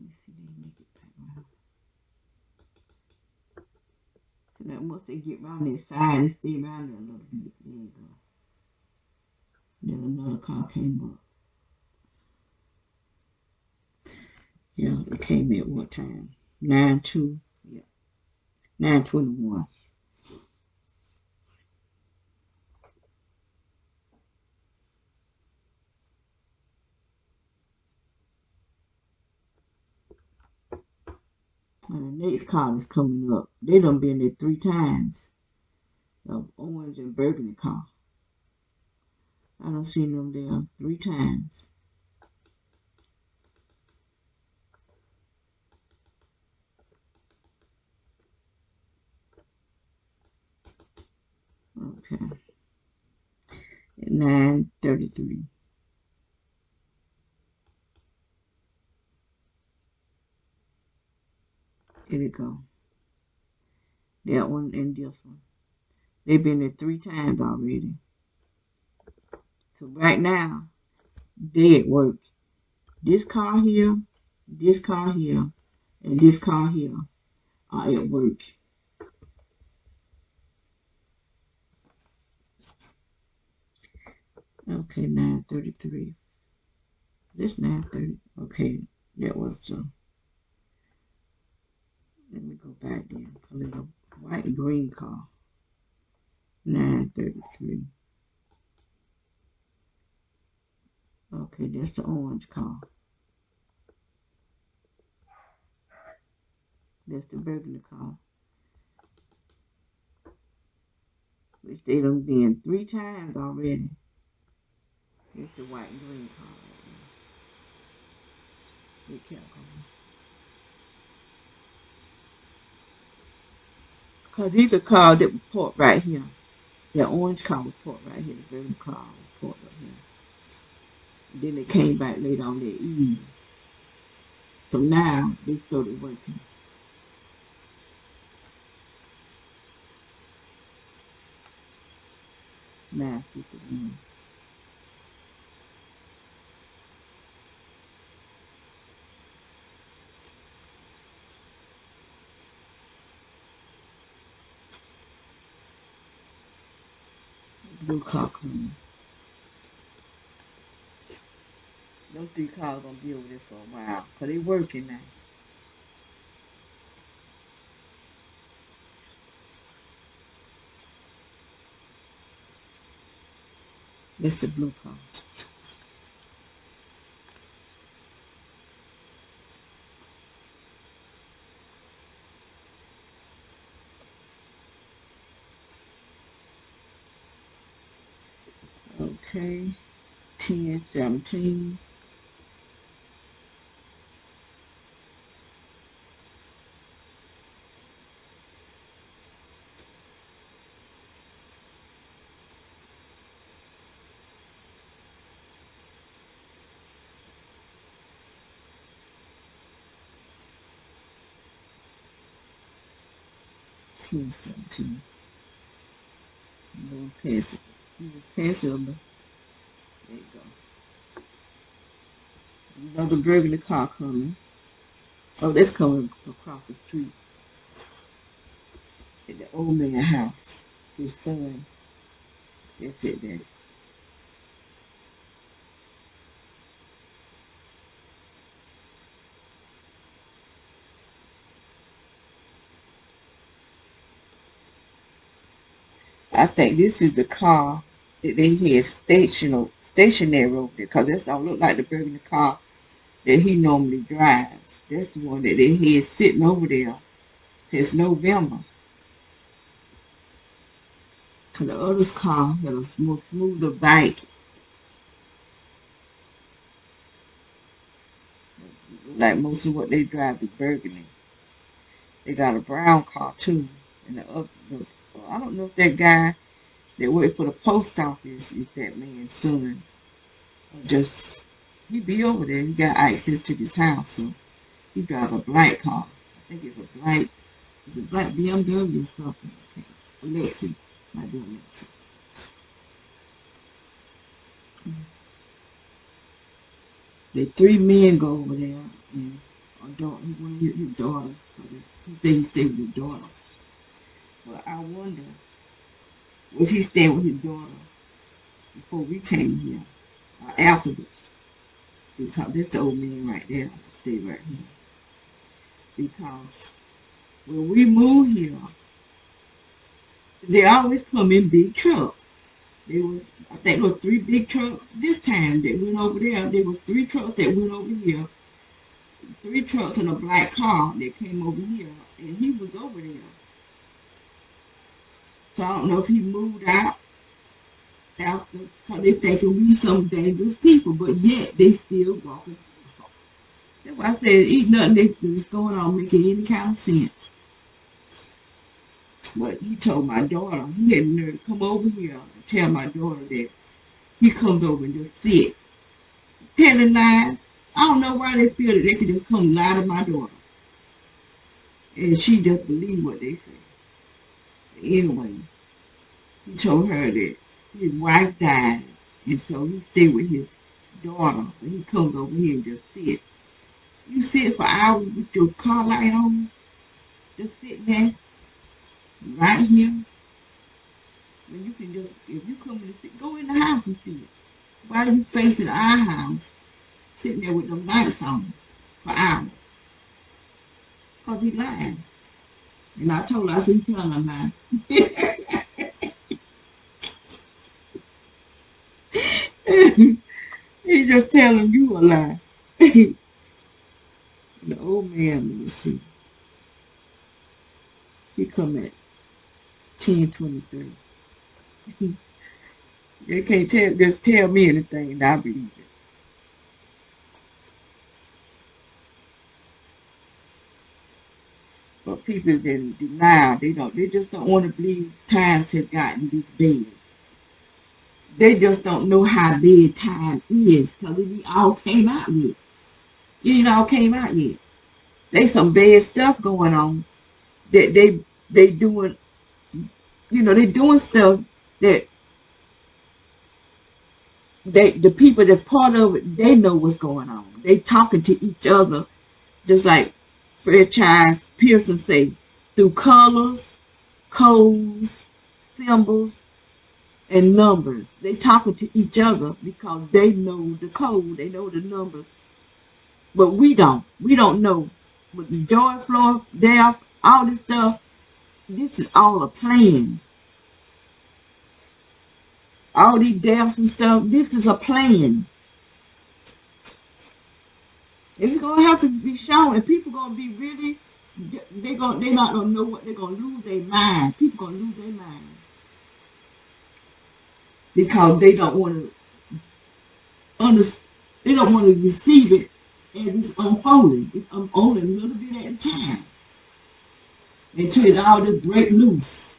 me see, they make it back around. So that once they get around this side, they stay around there a little bit. There you go. Then another car came up. Yeah, it came at what time? 9:02. Yeah, 9:21. And the next car is coming up. They done been there 3 times. The orange and burgundy car. I done seen them there 3 times. Okay. At 9:33. There we go. That one and this one. They've been there 3 times already. So right now, they at work. This car here, and this car here are at work. Okay, 9:33. This 9:30. Okay, that was let me go back there. A little white and green car. 9:33. Okay, that's the orange car. That's the burgundy car. Which they done been 3 times already. It's the white and green car right there. It kept going. Cause these are cars that were parked right here. The orange car was parked right here. The burgundy car was parked right here. And then they came back later on that evening. So now they started working. 9:51. Blue car coming. Them three cars gonna be over there for a while. Cause they working now. That's the blue car. Okay. 10, 17. 10, 17. I'm going pass it. I'm going pass it over. There you go. Another burgundy car coming. Oh, that's coming across the street at the old man house. His son. That's it there. I think this is the car that they had stationary over there, because this don't look like the burgundy car that he normally drives. That's the one that they had sitting over there since November. Cause the other's car had a more smoother bike, like most of what they drive the burgundy. They got a brown car too, and I don't know if that guy that worked for the post office is that man's son. Or just he be over there. He got access to this house, so he drives a black car. I think it's a black BMW or something. Okay. Lexus, might be a Lexus. The three men go over there, and he wanted his daughter, because he said he stayed with his daughter. But I wonder, was he staying with his daughter before we came here, or afterwards? Because that's the old man right there, stay right here. Because when we moved here, they always come in big trucks. There was, I think, there were three big trucks this time that went over there. There was three trucks that went over here, three trucks and a black car that came over here, and he was over there. So I don't know if he moved out after, because they thinking we some dangerous people, but yet they still walking. That's why I said ain't nothing that's going on making any kind of sense. But he told my daughter, he had the nerve to come over here and tell my daughter that he comes over and just sit. Telling lies. I don't know why they feel that they can just come lie to my daughter. And she just believe what they say. But anyway, he told her that his wife died, and so he stayed with his daughter. But he comes over here and just sit. You sit for hours with your car light on, just sitting there, right here. When you can just, if you come to sit, go in the house and see it. Why are you facing our house, sitting there with them lights on for hours? Because he lying. And I told her, I said, he telling a lie. He just telling you a lie. The old man, let me see. He come at 10:23. They can't just tell me anything and I believe it. But people is in denial. They just don't want to believe times has gotten this bad. They just don't know how bad time is, because it all came out yet. It ain't all came out yet. There's some bad stuff going on that they doing, they doing stuff that the people that's part of it, they know what's going on. They talking to each other, just like Fred Childs Pearson say, through colors, codes, symbols, and numbers. They talking to each other because they know the code, they know the numbers, but we don't. We don't know. But the George Floyd death, all this stuff, this is all a plan. All these deaths and stuff, this is a plan. It's gonna have to be shown, and people gonna be really. They're not gonna know what they're gonna lose their mind. People gonna lose their mind because they don't want to understand. They don't want to receive it as it's unfolding. It's unfolding a little bit at a time until it all just break loose.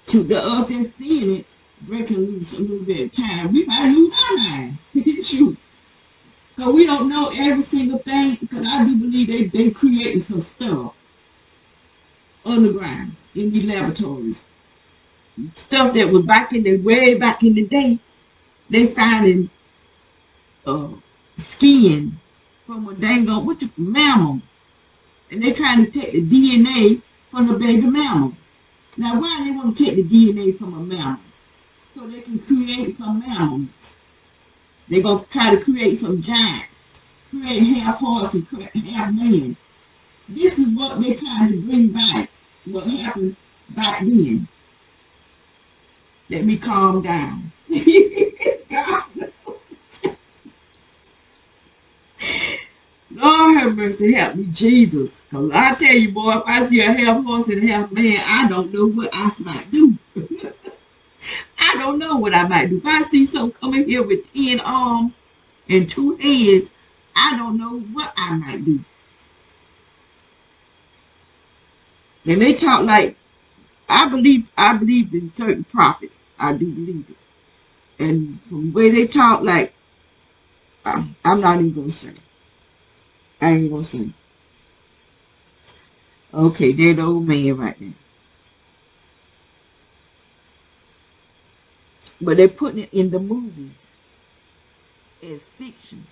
To the us that's seeing it breaking loose a little bit at a time, we might lose our mind. Shoot. So we don't know every single thing, because I do believe they created some stuff underground in these laboratories. Stuff that was way back in the day. They finding uh, skin from a dang on mammal, and they trying to take the DNA from the baby mammal. Now, why they want to take the DNA from a mammal? So they can create some mammals. They're gonna try to create some giants, create half horse and half man. This is what they trying to bring back. What happened back then? Let me calm down. God knows. Lord have mercy, help me, Jesus. Because I tell you, boy, if I see a half horse and a half man, I don't know what I might do. I don't know what I might do. If I see something coming here with 10 arms and 2 heads, I don't know what I might do. And they talk like, I believe in certain prophets. I do believe it. And from the way they talk, like, I'm not even going to say. I ain't going to say. Okay, they're the old man right there. But they're putting it in the movies as fiction.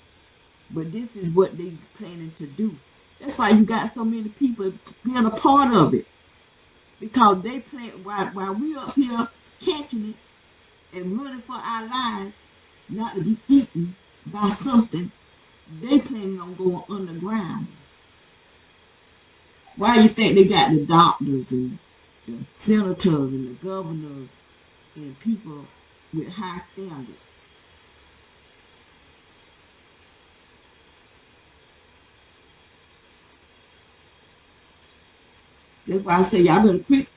But this is what they're planning to do. That's why you got so many people being a part of it. Because they plan, while we up here catching it and running for our lives, not to be eaten by something, they planning on going underground. Why you think they got the doctors and the senators and the governors and people with high standards? That's why I say y'all better quit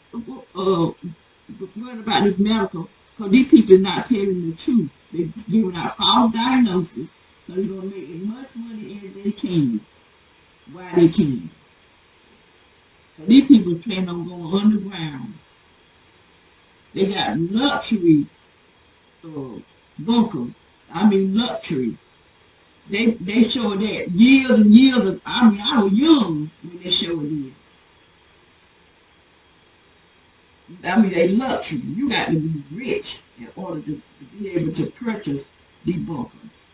worrying about this medical, because these people are not telling the truth. They're giving out false diagnosis, so they're going to make as much money as they can while they can. So these people plan on going underground. They got luxury bunkers. I mean luxury. They show that years and years ago. I mean, I was young when they showed this. I mean, they luxury. You got to be rich in order to be able to purchase these bunkers.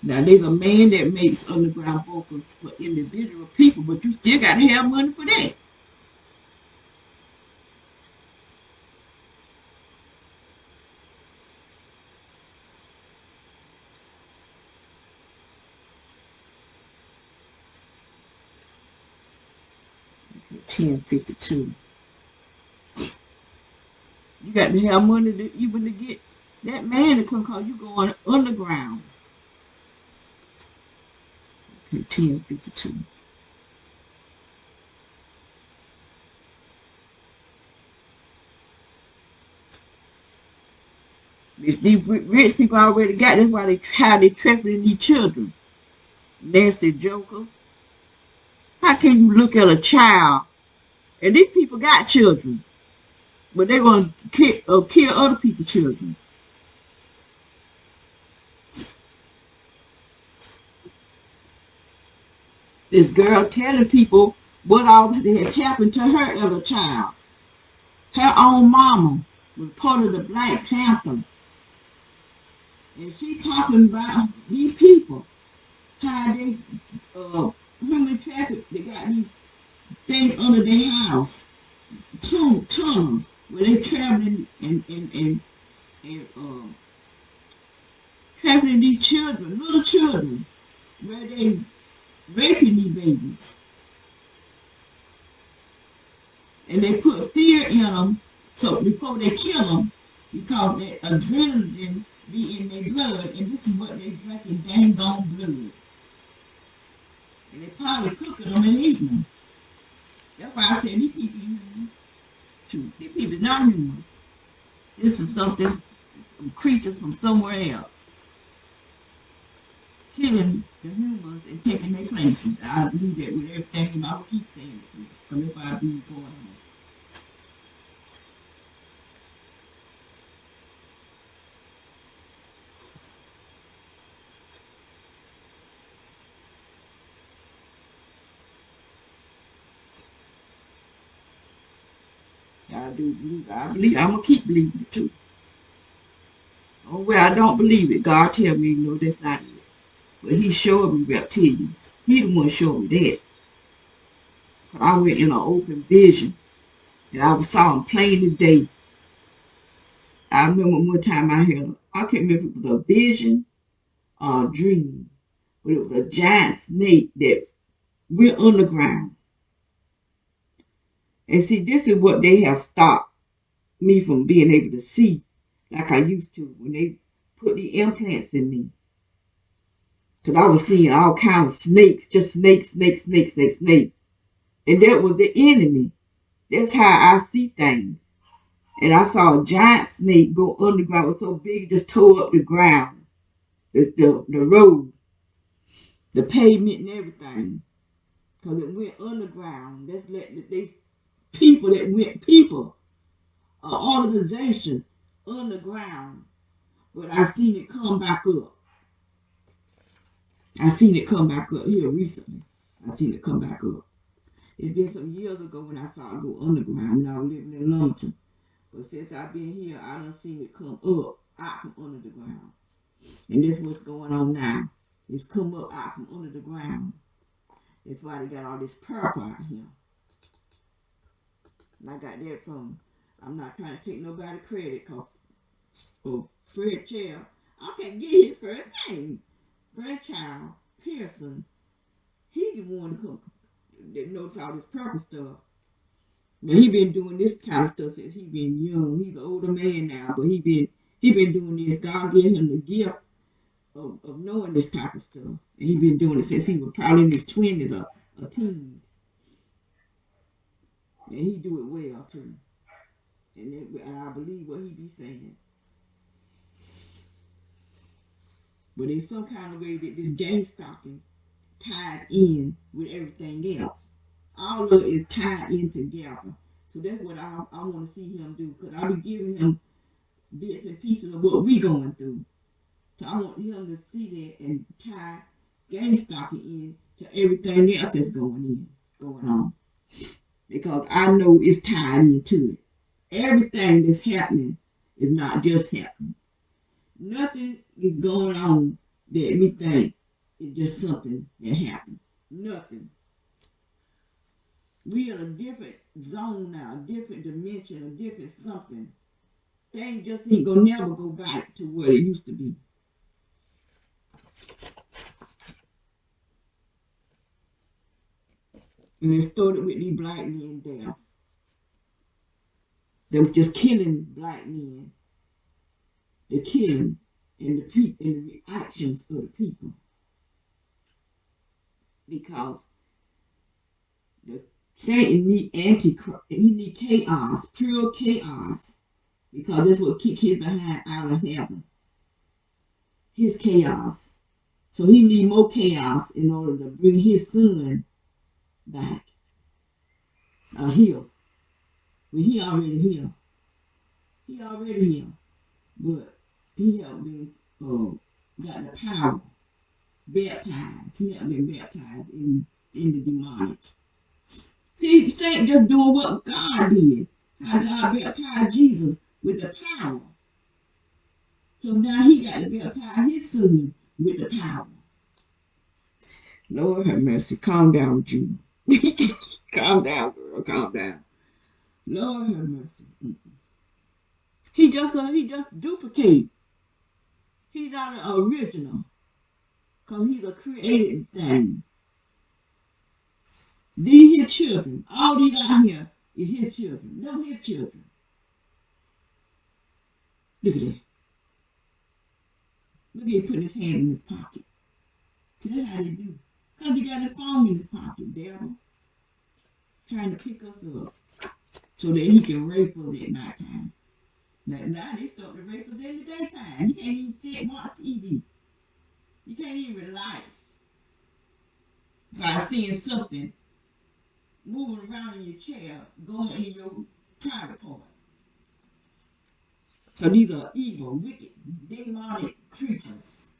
Now, there's a man that makes underground bunkers for individual people, but you still got to have money for that. Okay, 1052. You got to have money to even to get that man to come call you going underground. Okay, 1052. These rich people already got. That's why they trafficking these children. Nasty jokers. How can you look at a child, and these people got children, but they're going to kill other people's children? This girl telling people what all has happened to her as a child. Her own mama was part of the Black Panther. And she talking about These people, how they human traffic, they got these things under their house, tunnels where they traveling and trafficking these children, little children, where they raping these babies, and they put fear in them so before they kill them, because that adrenaline be in their blood, and this is what they drinking dang on blood, and they probably cooking them and eating them. That's why I said these people human. Shoot, these people not human. This is something, some creatures from somewhere else killing the humans and taking their places. I believe that with everything, and I will keep saying it to you, because that's what I believe going on. I do believe. I believe. I'm gonna keep believing it too. Oh well, I don't believe it. God tell me, no, that's not it. But He showed me reptilians. He the one showed me that. 'Cause I went in an open vision, and I saw him plain today. I remember one time I can't remember if it was a vision or a dream, but it was a giant snake that went underground. And see, this is what they have stopped me from being able to see like I used to when they put the implants in me. Because I was seeing all kinds of snakes, just snakes, snakes, snakes, snakes, snakes. And that was the enemy. That's how I see things. And I saw a giant snake go underground. It was so big it just tore up the ground, the road, the pavement and everything. Because it went underground. That's letting these people, an organization underground. But I seen it come back up. I seen it come back up here recently. I seen it come back up. It's been some years ago when I saw it go underground when I was living in London. But since I've been here, I done seen it come up out from under the ground. And this what's going on now. It's come up out from under the ground. That's why they got all this purple out here. And I got that from, I'm not trying to take nobody credit, because Fred Child, I can't get his first name. Fred Child Pearson, he's the one that knows all this purple stuff. But he been doing this kind of stuff since he been young. He's an older man now, but he been doing this. God gave him the gift of knowing this type of stuff. And he been doing it since he was probably in his 20s or teens. And he do it well too. And I believe what he be saying. But there's some kind of way that this game stalking ties in with everything else. All of it is tied in together. So that's what I want to see him do. Because I be giving him bits and pieces of what we going through. So I want him to see that and tie game stalking in to everything else that's going on. Because I know it's tied into it. Everything that's happening is not just happening. Nothing is going on that we think is just something that happened. Nothing. We in a different zone now, a different dimension, a different something. Things just ain't gonna never go back to what it used to be. And it started with these black men there. They were just killing black men. The killing and the reactions of the people. Because the Satan need he need chaos, pure chaos. Because that's what kick his behind out of heaven. His chaos. So he need more chaos in order to bring his son back. Here. Well, he already here. He already here. But he haven't been got the power. Baptized. He haven't been baptized in the demonic. See, Satan just doing what God did. How God baptized Jesus with the power. So now he got to baptize his son with the power. Lord have mercy. Calm down, June. Calm down, girl. Calm down. Lord have mercy. He just duplicate. He's not an original. Because he's a created thing. These his children. All these out here is his children. Them his children. Look at that. Look at him putting his hand in his pocket. So that's how they do. Because he got his phone in his pocket, devil. Trying to pick us up. So that he can rape us at night time. Now they start to rape us in the daytime. You can't even sit and watch TV. You can't even relax by seeing something moving around in your chair, going in your private part. So these are evil, wicked, demonic creatures.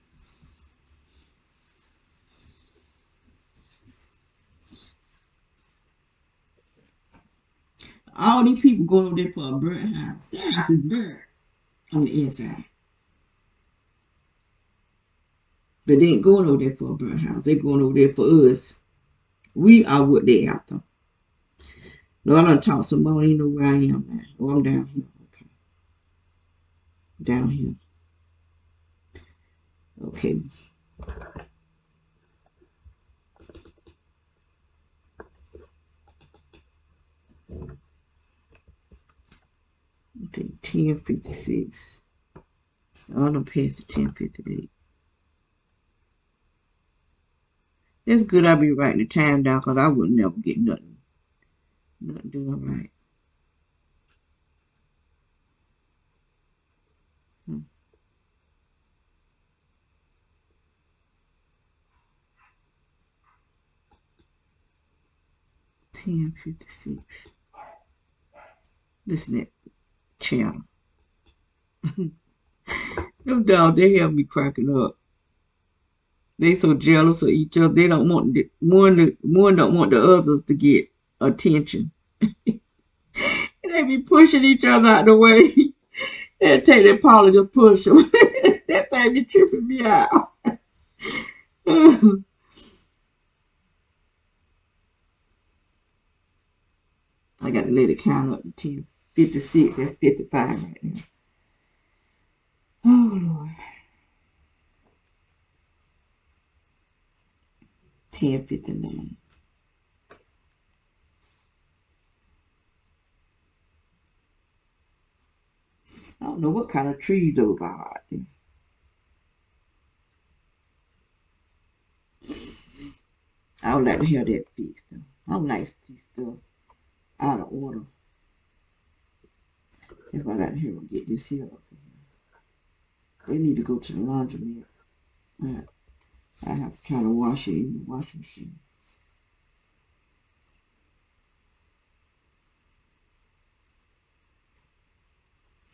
All these people going over there for a burnt house. That house is burnt on the inside. But they ain't going over there for a burnt house. They're going over there for us. We are what they after. No, I done talked some more. You know where I am now. Oh, I'm down here. Okay. Down here. Okay. Okay, 10:56. I done passed the 10:58. That's good I be writing the time down because I would never get nothing done right. 10:56. Listen to that channel. Them dogs, they have me cracking up. They so jealous of each other. They don't want one don't want the others to get attention. And they be pushing each other out the way. And take their paw and just push them. That thing be tripping me out. I got to let it count up to 10:56. That's 55 right now. Oh Lord. 10:59. I don't know what kind of trees those are out there. I would like to have that fixed though. I would like to see stuff out of order. If I got to hear get this here up here. They need to go to the laundromat. I have to try to wash it in the washing machine.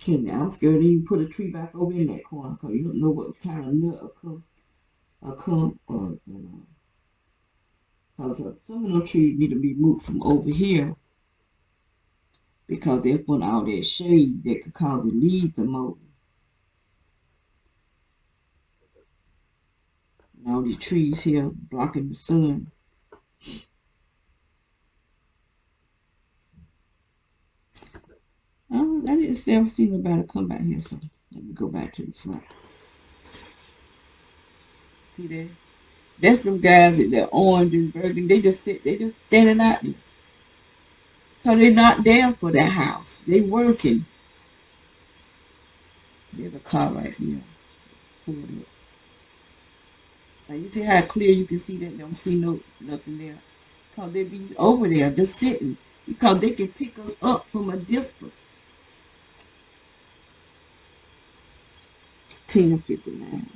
Okay, now I'm scared to even put a tree back over in that corner because you don't know what kind of nut will come or because some of those trees need to be moved from over here because they're putting all that shade that could cause the leaves to mold. And all these trees here blocking the sun. I didn't ever see nobody come back here, so let me go back to the front. See that? That's them guys that they're orange and burgundy. They just standing out there. Because they're not there for that house. They working. There's a car right here. Pulled up. Now you see how clear you can see that? Don't see nothing there. Because they be over there just sitting. Because they can pick us up from a distance. 10:59.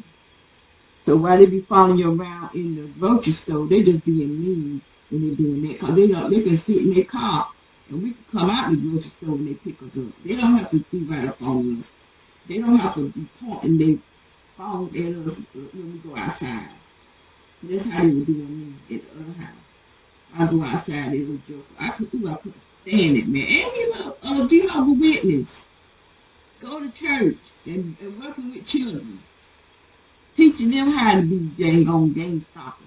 So while they be following you around in the grocery store, they just being mean when they doing that. Because they can sit in their car and we can come out the grocery store and they pick us up. They don't have to be right up on us. They don't have to be pointing their phone at us when we go outside. That's how they were doing me at the other house. I go outside, they were joking. I couldn't stand it, man. And he's a Jehovah's Witness. Go to church and working with children. Teach teaching them how to be dang on gang stalkers.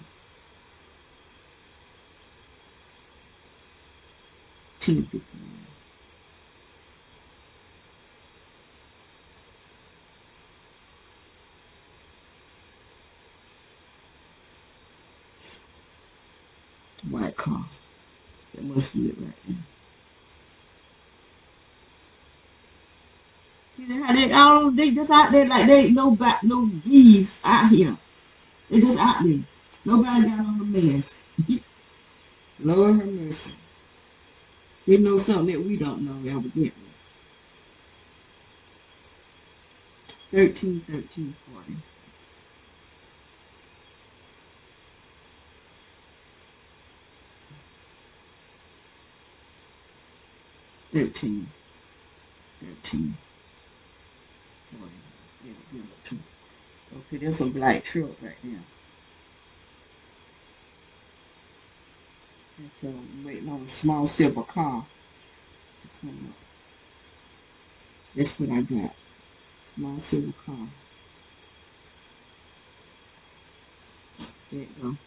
10:59. White car. That must be it right there. See how they all they just out there like they no V's out here. They just out there. Nobody got on the mask. Lord have mercy. They know something that we don't know, evidently. 13:40. 13. 13. 40. Okay, there's a black truck right there. And so I'm waiting on a small silver car to come up. That's what I got. Small silver car. There it go.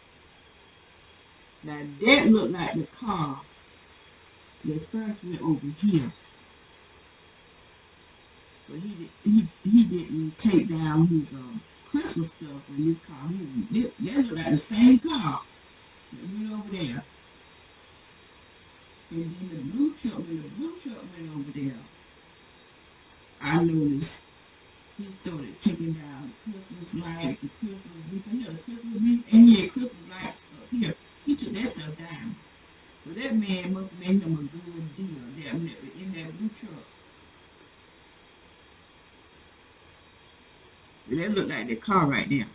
Now that looked like the car that first went over here. But he didn't take down his Christmas stuff in this car. That looked like the same car that went over there. And then the blue truck, when the blue truck went over there, I noticed he started taking down the Christmas lights, the Christmas wreath. He had a Christmas wreath and he had Christmas lights up here. He took that stuff down. So that man must have made him a good deal in that blue truck. That looked like the car right there.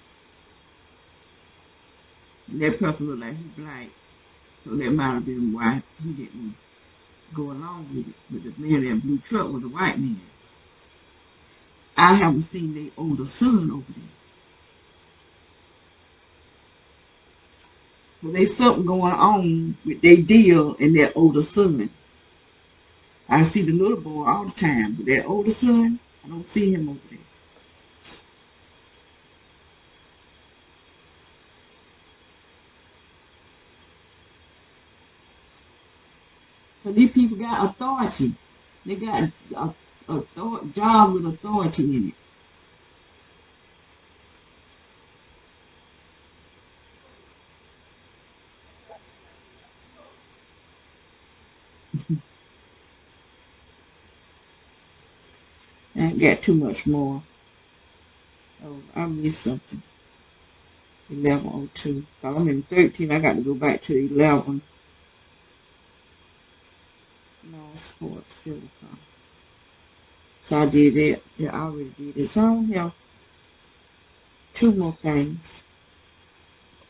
And that person looked like he black. So that might have been why he didn't go along with it. But the man in that blue truck was a white man. I haven't seen their older son over there. So there's something going on with their deal and their older son. I see the little boy all the time, but that older son, I don't see him over there. So these people got authority. They got a job with authority in it. I ain't got too much more. Oh, I missed something. 11:02. I'm in 13. I got to go back to 11. Small sports, silver car. So I did that. Yeah, I already did it. So I don't have two more things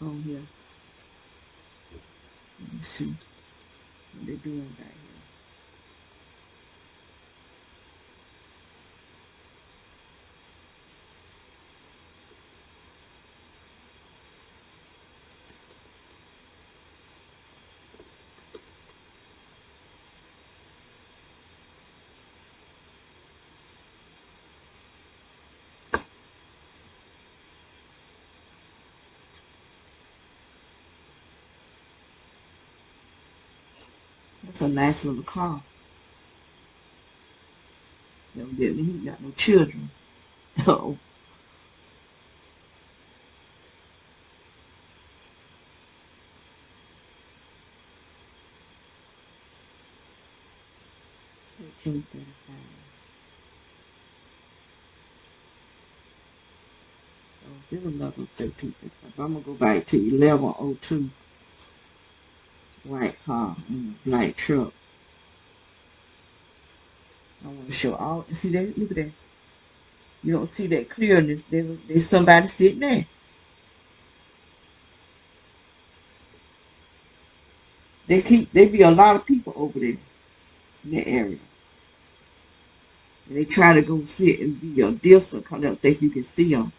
on here. Let me see what they're doing back here. That's a nice little car. Evidently, he got no children. Oh, 13:35. Oh, there's another 13:35. I'm gonna go back to 11:02. White car and a black truck. I want to show all. See that? Look at that. You don't see that clearness. There's somebody sitting there. They be a lot of people over there in that area. And they try to go sit and be a distance because they don't think you can see them.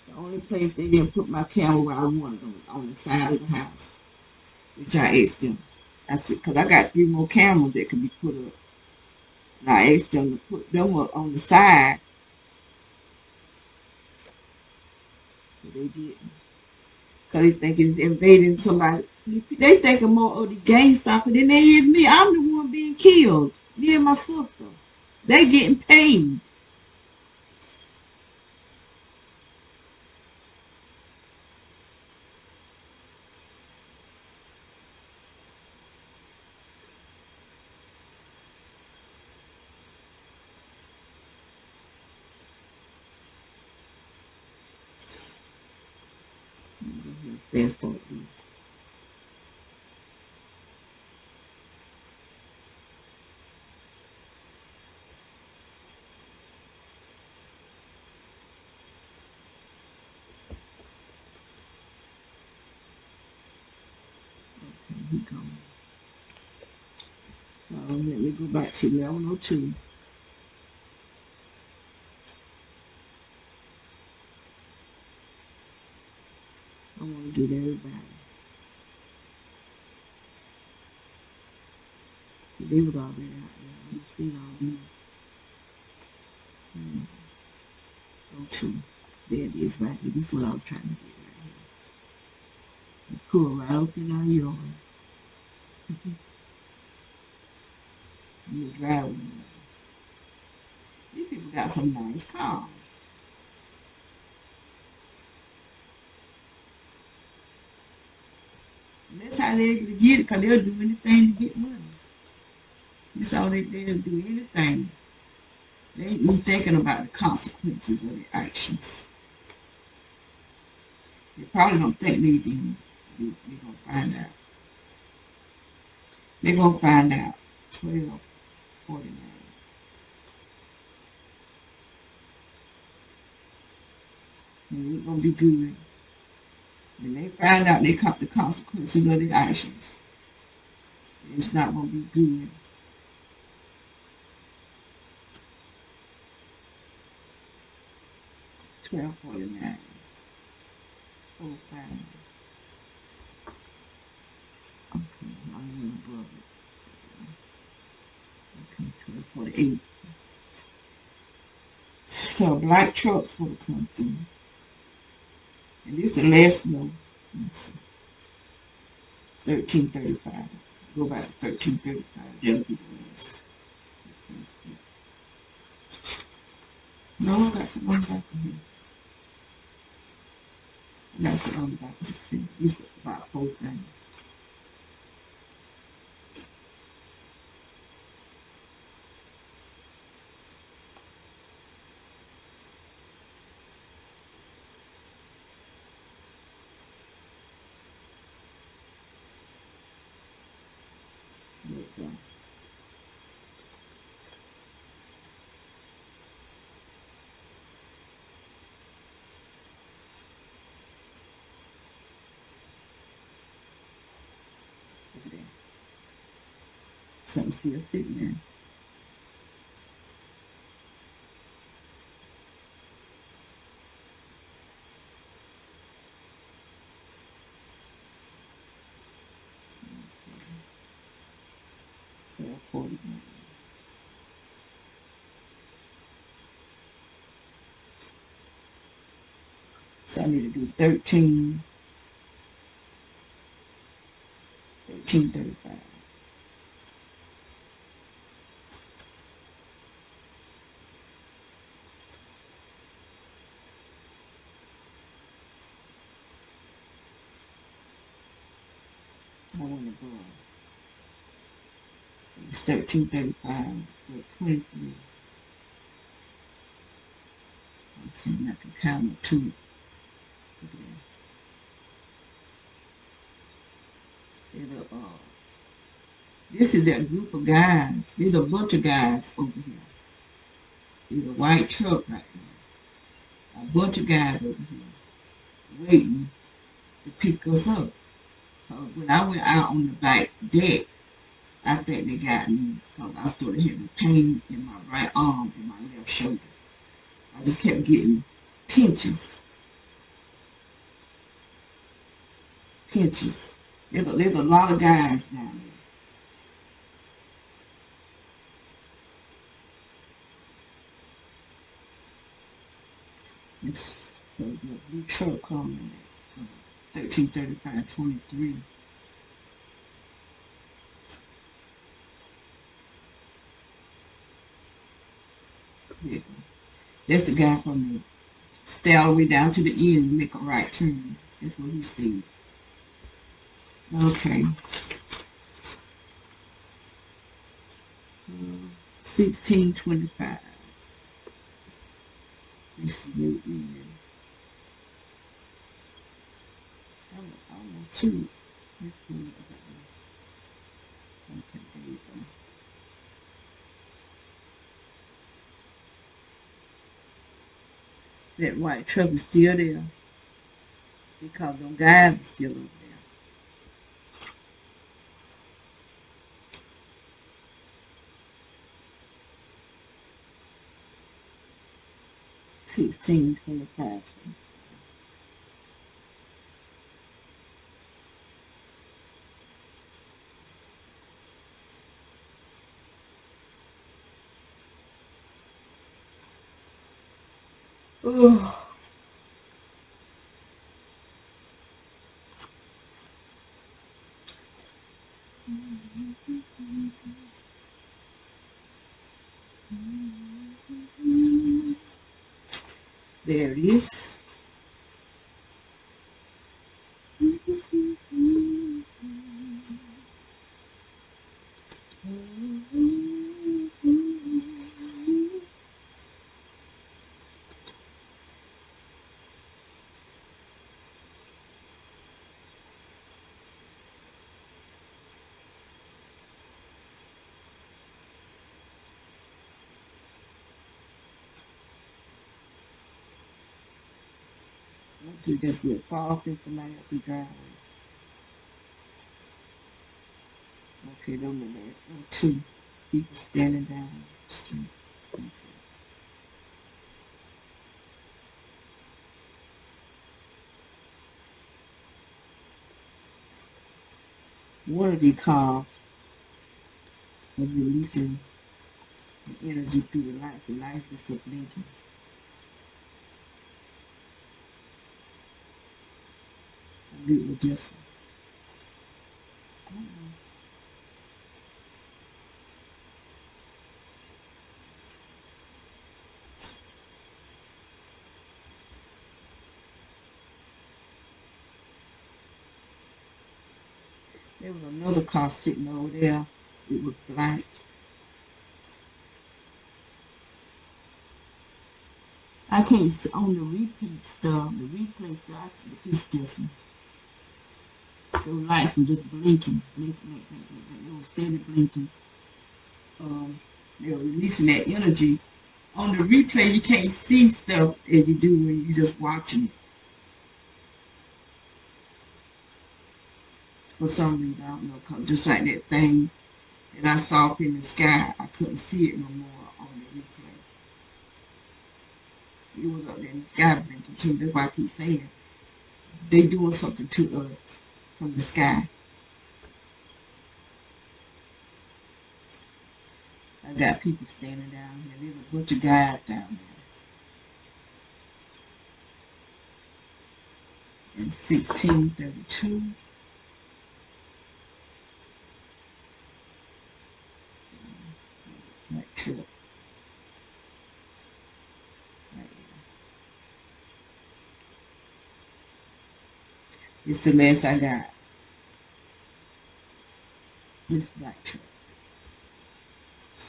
The only place they didn't put my camera where I wanted them was on the side of the house, which I asked them. I said, because I got 3 more cameras that can be put up. And I asked them to put them up on the side, but they didn't. Because they think it's invading somebody. They think more of the gang stalker than they is me. I'm the one being killed. Me and my sister. They getting paid. Fast forward this. Okay, he gone. So let me go back to 1102. I want to get everybody. They was already out there. I didn't see all them. Go to. There it is right here. This is what I was trying to get right here. You pull right up in our yard. You drive with them. These people got some nice cars. And that's how they're able to get it, because they'll do anything to get money. That's all they'll do, anything. They ain't even thinking about the consequences of their actions. They probably don't think they do. They're going to find out. They're going to find out. 12:49. It ain't going to be good. When they find out the consequences of their actions, it's not going to be good. 12:49. 05. Okay, I went above it. Okay, 12:48. So black trucks for the come through. And this is the last one. Let's see. 13:35. Go back to 13:35. That'll be the last. No, I got some on the back of here. I got some on the back of here. It's about 4 things. There you go. Look at that. Something still sitting there. Okay. 12:41. So I need to do 13:35. I went above. It's 13:35. 23. Okay, and I can count up 2. Look at that. This is that group of guys. There's a bunch of guys over here. There's a white truck right there. A bunch of guys over here waiting to pick us up. When I went out on the back deck, I think they got me because I started having pain in my right arm and my left shoulder. I just kept getting pinches. Pinches. There's a lot of guys down there. It's the blue truck coming at 1335.23. There you go. That's the guy from the stay all the way down to the end and make a right turn. That's what he stayed. Okay. 1625. This is the evening. Almost two. Let's go look at that. Okay, there you go. That white truck is still there because them guys are still over there. 1625. Oh. There it is. You just will fall off in somebody else's driveway. Okay, don't look at two people standing down the street. Okay. One of these cars was releasing the energy through the lights. The light is up blinking. I knew it was this one. There was another car sitting over there. It was black. I can't see on the repeat stuff, the replay stuff. It's this one. The lights were just blinking, blinking. It was steady blinking. They were releasing that energy. On the replay, you can't see stuff as you do when you're just watching it. For some reason, I don't know, cause just like that thing that I saw up in the sky, I couldn't see it no more on the replay. It was up there in the sky blinking too. That's why I keep saying they doing something to us from the sky. I got people standing down here. There's a bunch of guys down there. In 1632. Right truck. Right here. It's the last I got. This black truck.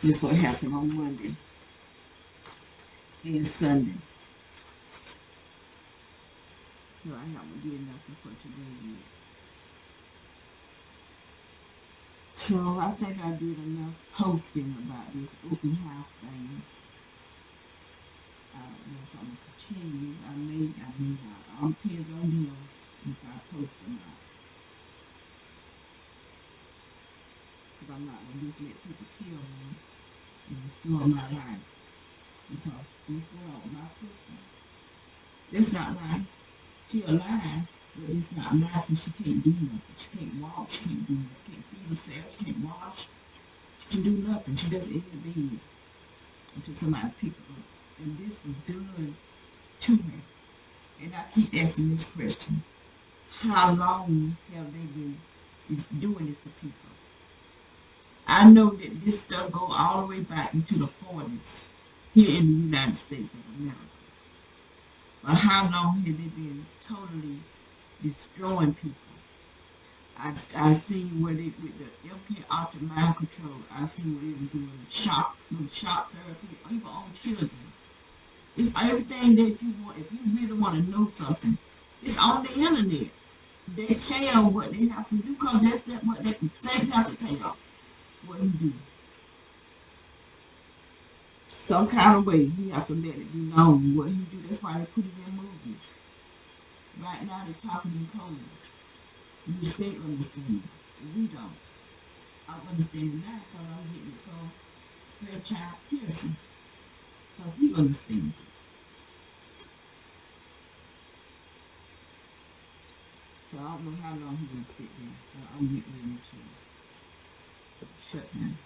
This what happened on Monday and Sunday. So I haven't did nothing for today yet. So I think I did enough posting about this open house thing. I don't know if I'm gonna continue. I may not. All depends on them if I post or not. Because I'm not gonna just let people kill me and destroy my life. Because this girl, my sister, it's not right. She alive, but it's not life and she can't do nothing. She can't walk, she can't do nothing, can't feed herself, she can't wash, she can do nothing. She just in the bed until somebody pick her up. And this was done to her. I keep asking this question: how long have they been doing this to people? I know that this stuff go all the way back into the 40s here in the United States of America. But how long have they been totally destroying people? I seen where they with the MK Ultra mind control. I seen where they were doing shock therapy, or even on children. It's everything that you want. If you really want to know something, it's on the internet. They tell what they have to do because that's what they say they have to tell what he do. Some kind of way he has to let it be known what he do. That's why they put it in movies. Right now they're talking in code, which they understand. We don't. I understand it now because I'm getting it from Fairchild Pearson because he understands it. So I don't know how long he's gonna sit there, but I'm getting ready to shut down.